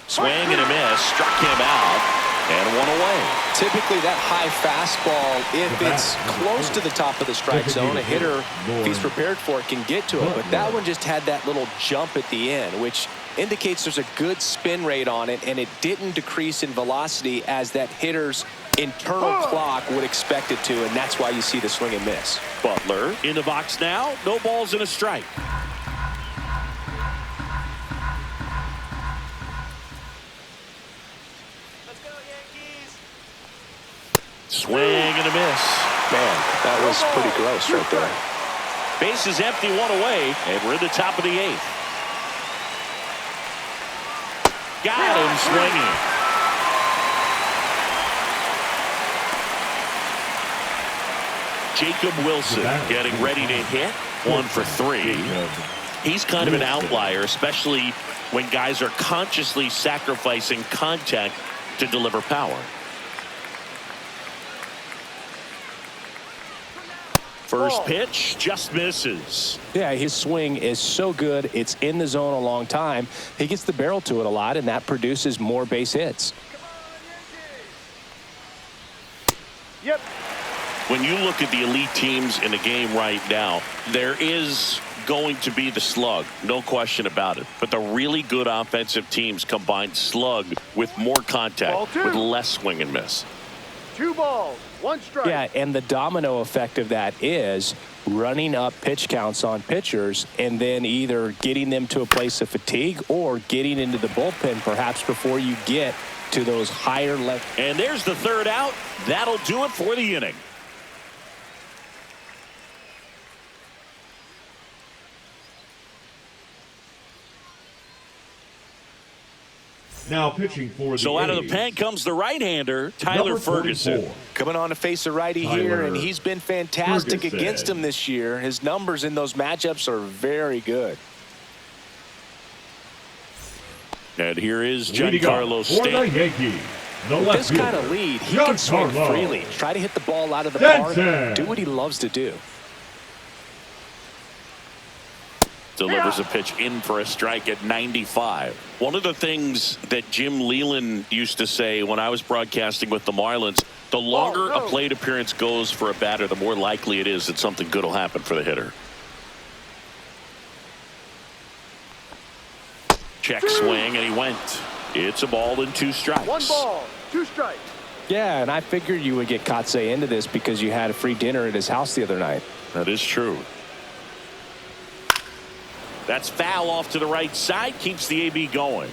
Swing and a miss. Struck him out. And 1 away. Typically that high fastball, if it's close to the top of the strike zone, a hitter, if he's prepared for it, can get to it. But that one just had that little jump at the end, which indicates there's a good spin rate on it, and it didn't decrease in velocity as that hitter's internal clock would expect it to, and that's why you see the swing and miss. Butler in the box now. No balls and a strike. Swing and a miss. Man, that was pretty gross right there. Base is empty, 1 away, and we're in the top of the 8th. Got him swinging. Jacob Wilson getting ready to hit. 1 for 3. He's kind of an outlier, especially when guys are consciously sacrificing contact to deliver power. First pitch just misses. Yeah, his swing is so good. It's in the zone a long time. He gets the barrel to it a lot, and that produces more base hits. Yep. When you look at the elite teams in the game right now, there is going to be the slug, no question about it. But the really good offensive teams combine slug with more contact, with less swing and miss. 2 balls, 1 strike. Yeah, and the domino effect of that is running up pitch counts on pitchers and then either getting them to a place of fatigue or getting into the bullpen perhaps before you get to those higher levels. And there's the third out. That'll do it for the inning. Now pitching for the So out of the A's, pen comes the right-hander, Tyler number Ferguson. 44. Coming on to face a righty Tyler here, and he's been fantastic Ferguson. against him this year. His numbers in those matchups are very good. And here is Leading up Giancarlo for the Stanton. Yankees, the With left this kind of fielder, lead, he can swing Giancarlo freely. Try to hit the ball out of the Stanton. park. Do what he loves to do. Delivers a pitch in for a strike at 95. One of the things that Jim Leland used to say when I was broadcasting with the Marlins, the longer a plate appearance goes for a batter, the more likely it is that something good will happen for the hitter. Check swing, and he went. It's a ball and 2 strikes. 1 ball, 2 strikes. Yeah, and I figured you would get Kotsay into this because you had a free dinner at his house the other night. That is true. That's foul off to the right side. Keeps the AB going.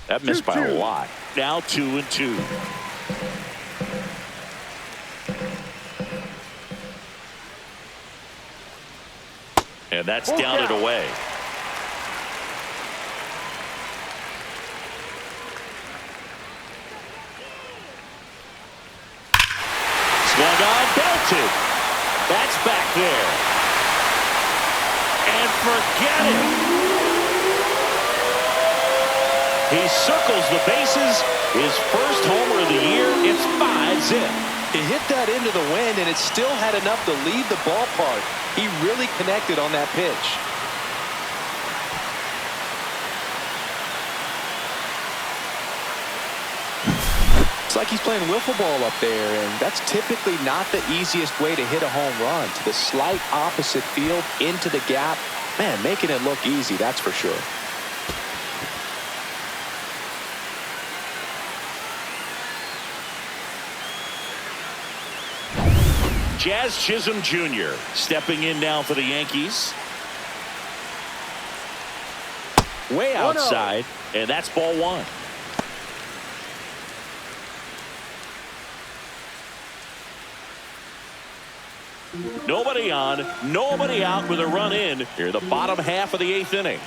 That missed by a lot. Now 2-2. And that's down and away. Swung on, belted. That's back there. And forget it. He circles the bases. His first homer of the year. It's 5-zip. He hit that into the wind, and it still had enough to leave the ballpark. He really connected on that pitch. It's like he's playing wiffle ball up there, and that's typically not the easiest way to hit a home run. To the slight opposite field, into the gap. Man, making it look easy, that's for sure. Jazz Chisholm Jr. stepping in now for the Yankees. Way outside, and that's ball 1. Nobody on, nobody out with a run in here, the bottom half of the 8th inning.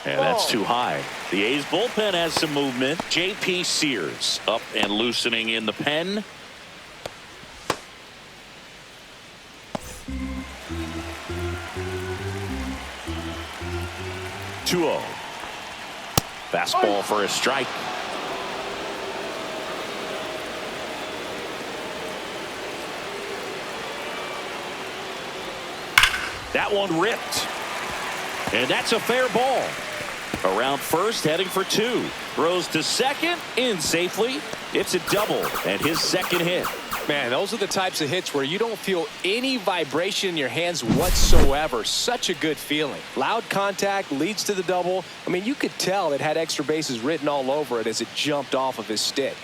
And that's too high. The A's bullpen has some movement. J.P. Sears up and loosening in the pen. 2-0. Fastball for a strike. That one ripped. And that's a fair ball. Around first, heading for 2. Throws to second, in safely. It's a double, and his second hit. Man, those are the types of hits where you don't feel any vibration in your hands whatsoever. Such a good feeling. Loud contact leads to the double. I mean, you could tell it had extra bases written all over it as it jumped off of his stick.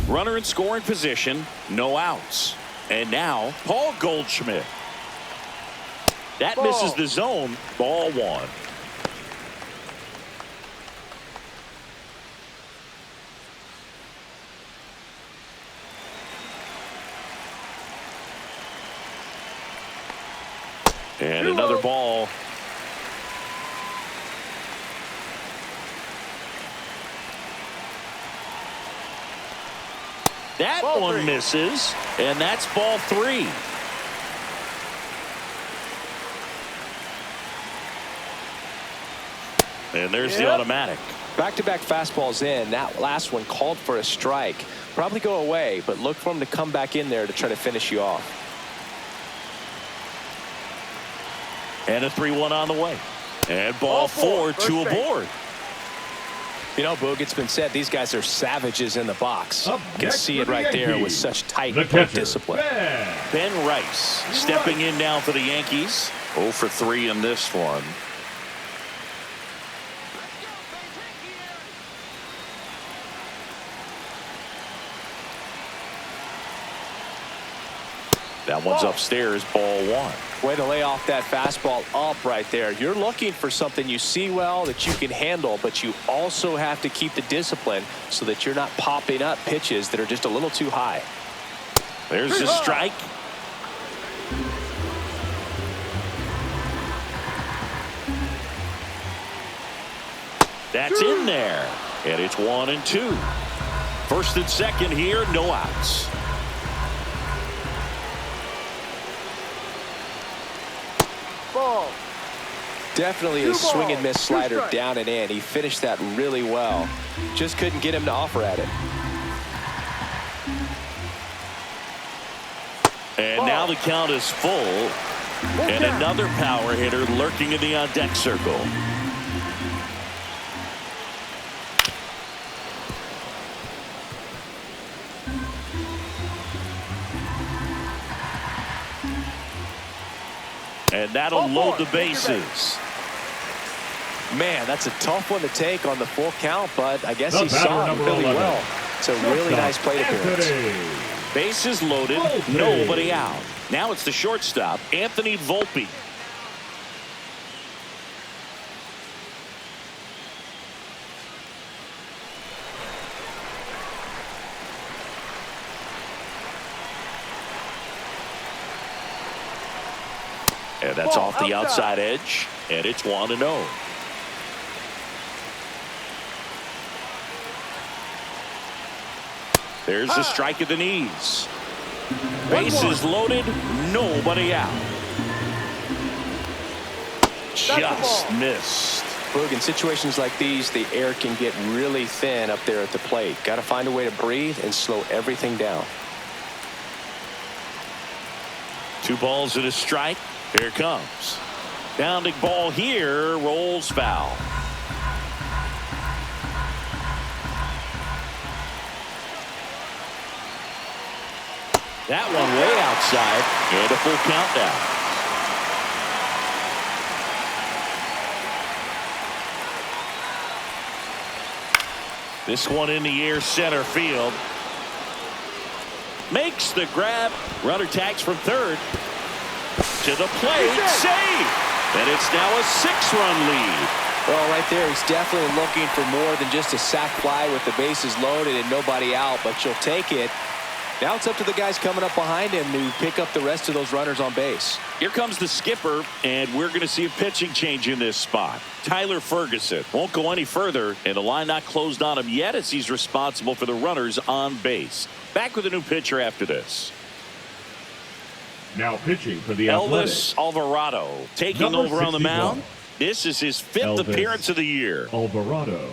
Runner in scoring position, no outs. And now, Paul Goldschmidt. That misses the zone, ball 1. And another ball. That one misses, and that's ball 3. And there's the automatic. Back-to-back fastballs in. That last one called for a strike. Probably go away, but look for him to come back in there to try to finish you off. And a 3-1 on the way. And ball four, two aboard. You know, Boog, it's been said these guys are savages in the box. You can see it right there with such tight discipline. Ben Rice stepping in now for the Yankees. 0 for 3 in this one. That one's upstairs, ball 1. Way to lay off that fastball up right there. You're looking for something you see well that you can handle, but you also have to keep the discipline so that you're not popping up pitches that are just a little too high. There's a strike. That's in there. And it's 1 and 2. First and second here, no outs. Ball. Definitely a swing and miss slider down and in. He finished that really well. Just couldn't get him to offer at it. And now the count is full. And another power hitter lurking in the on-deck circle. And that'll load the bases. Man, that's a tough one to take on the full count, but I guess he saw it really well. It's a really nice plate appearance. Bases loaded, nobody out. Now it's the shortstop, Anthony Volpe. And that's off the outside edge, and it's 1-0. There's a strike at the knees. Bases loaded, nobody out. Just missed. Boog, in situations like these, the air can get really thin up there at the plate. Got to find a way to breathe and slow everything down. 2 balls and a strike. Here it comes. Bounding ball here, rolls foul. That one way outside, and a full count now. This one in the air, center field. Makes the grab. Runner tags from third. To the plate, save. And it's now a 6-run lead. Well, right there, he's definitely looking for more than just a sac fly with the bases loaded and nobody out, but you'll take it. Now it's up to the guys coming up behind him to pick up the rest of those runners on base. Here comes the skipper, and we're going to see a pitching change in this spot. Tyler Ferguson won't go any further, and the line not closed on him yet as he's responsible for the runners on base. Back with a new pitcher after this. Now pitching for the Elvis Alvarado taking Number over on the 61. mound. This is his 5th appearance of the year. Alvarado.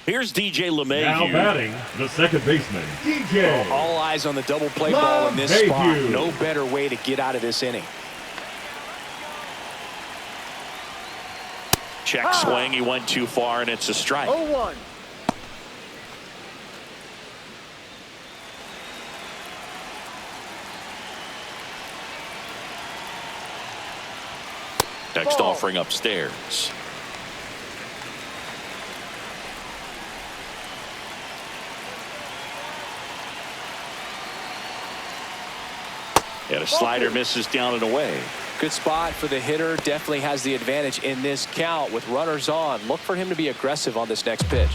Here's DJ LeMahieu. Now batting, the second baseman, DJ. All eyes on the double play ball in this spot. No better way to get out of this inning. Check swing. He went too far, and it's a strike. 0-1. Next offering upstairs. And a slider misses down and away. Good spot for the hitter. Definitely has the advantage in this count with runners on. Look for him to be aggressive on this next pitch.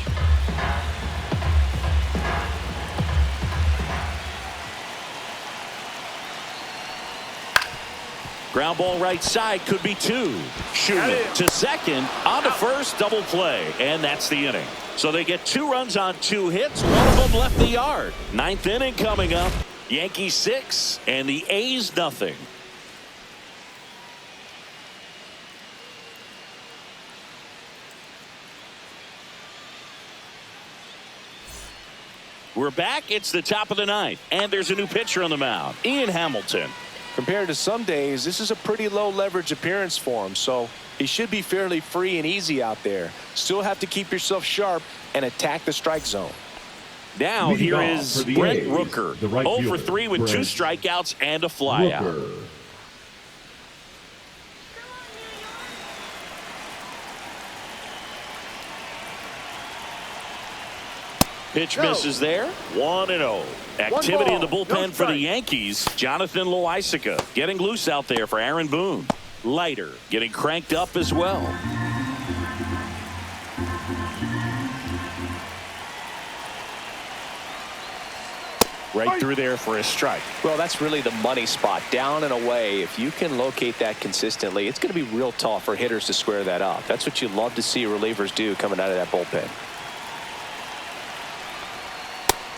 Ground ball right side, could be 2. Shooting to second, on to first, double play, and that's the inning. So they get 2 runs on 2 hits. One of them left the yard. 9th inning coming up. Yankees 6 and the A's nothing. We're back. It's the top of the ninth, and there's a new pitcher on the mound, Ian Hamilton. Compared to some days, this is a pretty low leverage appearance for him, so he should be fairly free and easy out there. Still have to keep yourself sharp and attack the strike zone. Now Leading here off is for the Brent A's, Rooker, the right 0 for fielder, 3 with 2 Brent strikeouts and a flyout. Rooker. Pitch Go. misses there. 1-0. Activity in the ball, bullpen no for the strike. Yankees. Jonathan Loaisiga getting loose out there for Aaron Boone. Leiter getting cranked up as well. Right through there for a strike. Well, that's really the money spot, down and away. If you can locate that consistently, it's going to be real tough for hitters to square that up. That's what you love to see relievers do coming out of that bullpen.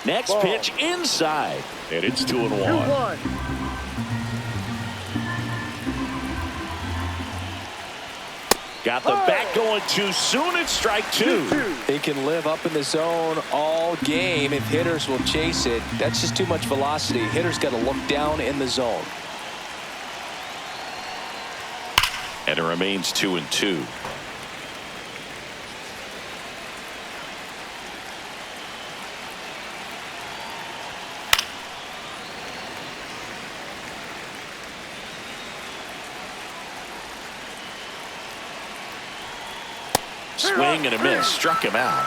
Next Ball. pitch inside, and it's 2-1. 2-1. Got the bat going too soon. It's strike 2. 2-2. He can live up in the zone all game if hitters will chase it. That's just too much velocity. Hitters got to look down in the zone. And it remains 2-2. Swing and a miss. Struck him out.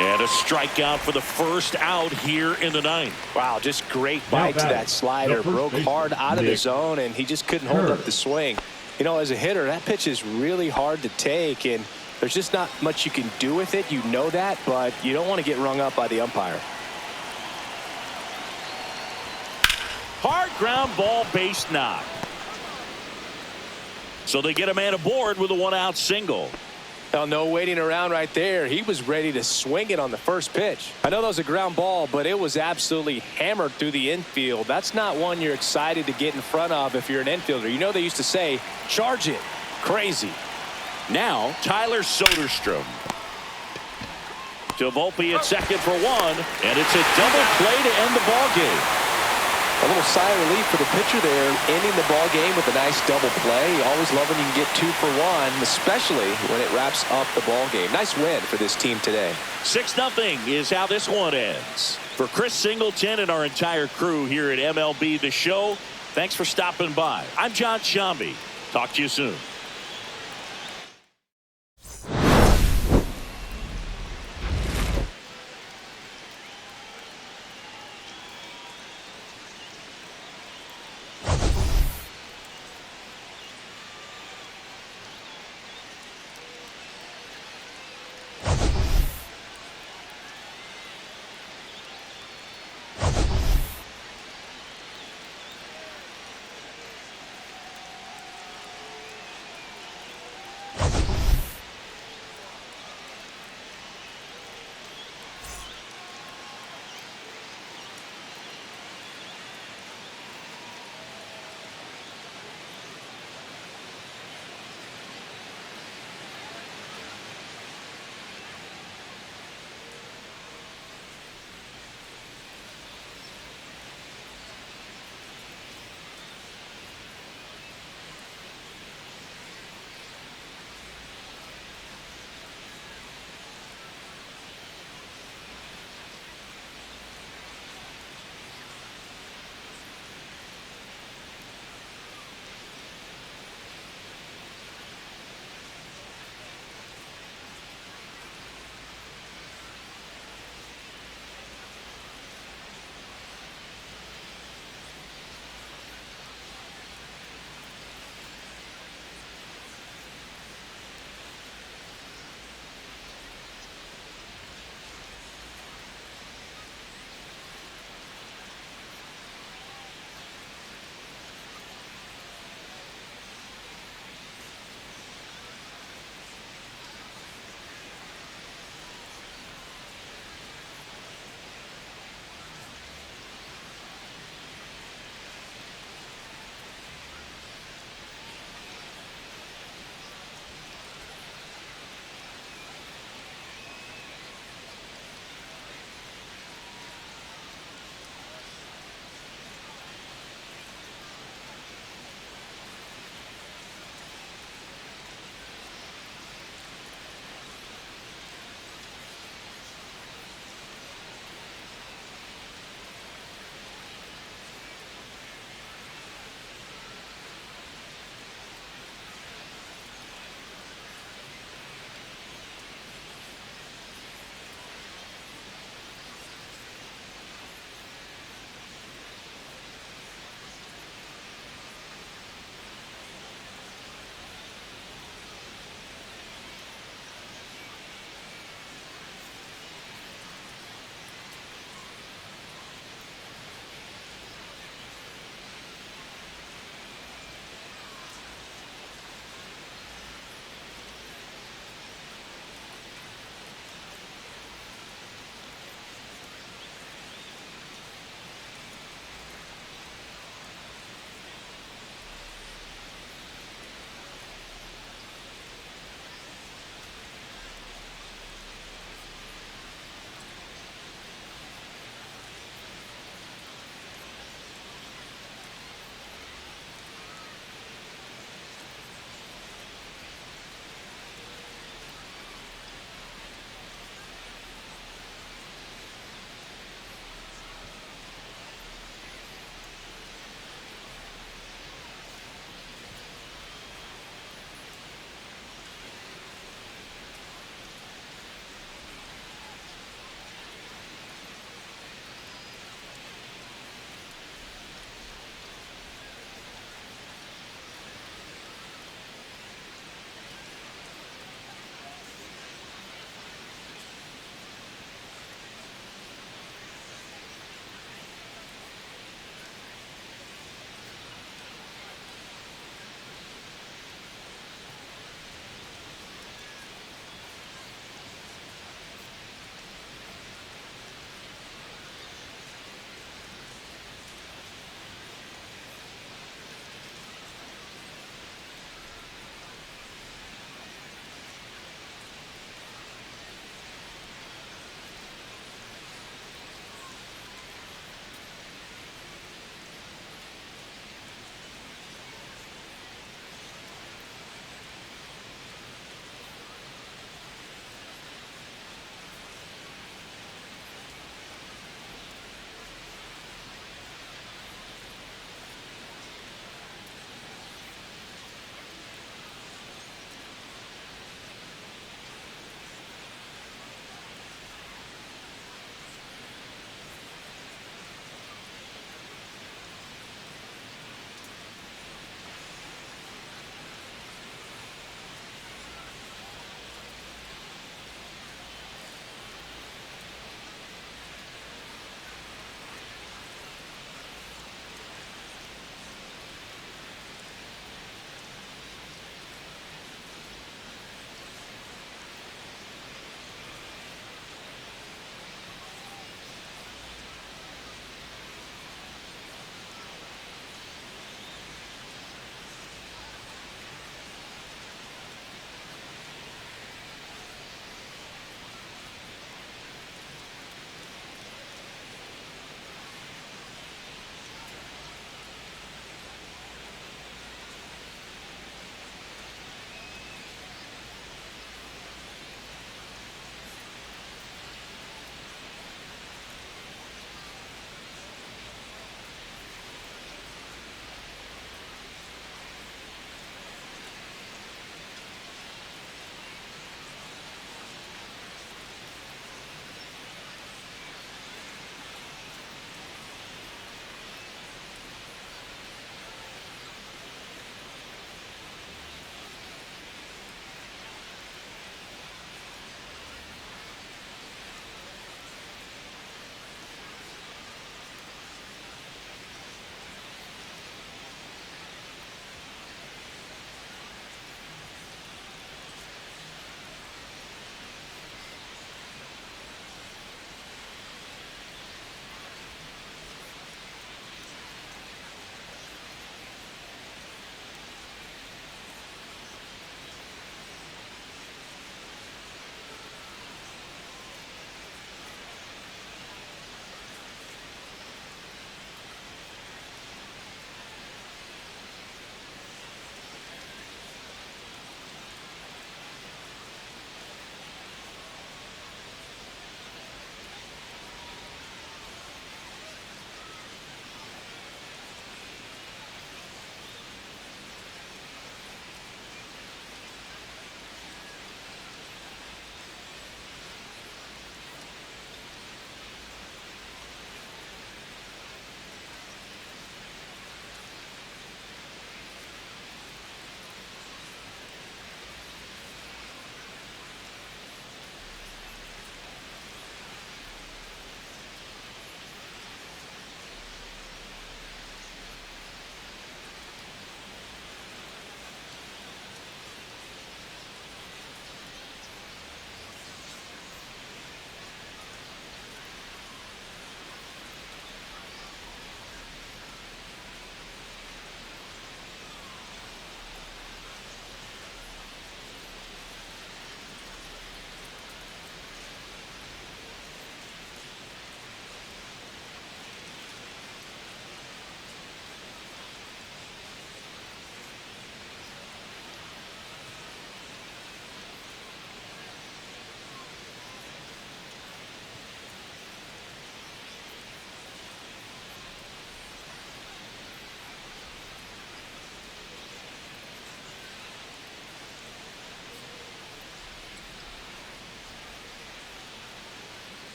And a strikeout for the first out here in the ninth. Wow, just great Now bite to batting, that slider. the first Broke baseman, hard out of the Nick zone, and he just couldn't hold up the swing. You know, as a hitter, that pitch is really hard to take, and there's just not much you can do with it. You know that, but you don't want to get rung up by the umpire. Hard ground ball, base knock. So they get a man aboard with a 1-out single. Well, no waiting around right there. He was ready to swing it on the first pitch. I know that was a ground ball, but it was absolutely hammered through the infield. That's not one you're excited to get in front of if you're an infielder. You know they used to say, charge it. Crazy. Now, Tyler Soderstrom. To Volpe at second for 1, and it's a double play to end the ball game. A little sigh of relief for the pitcher there, ending the ball game with a nice double play. Always love when you can get 2 for 1, especially when it wraps up the ball game. Nice win for this team today. 6-0 is how this one ends. For Chris Singleton and our entire crew here at MLB The Show, thanks for stopping by. I'm John Shambi. Talk to you soon.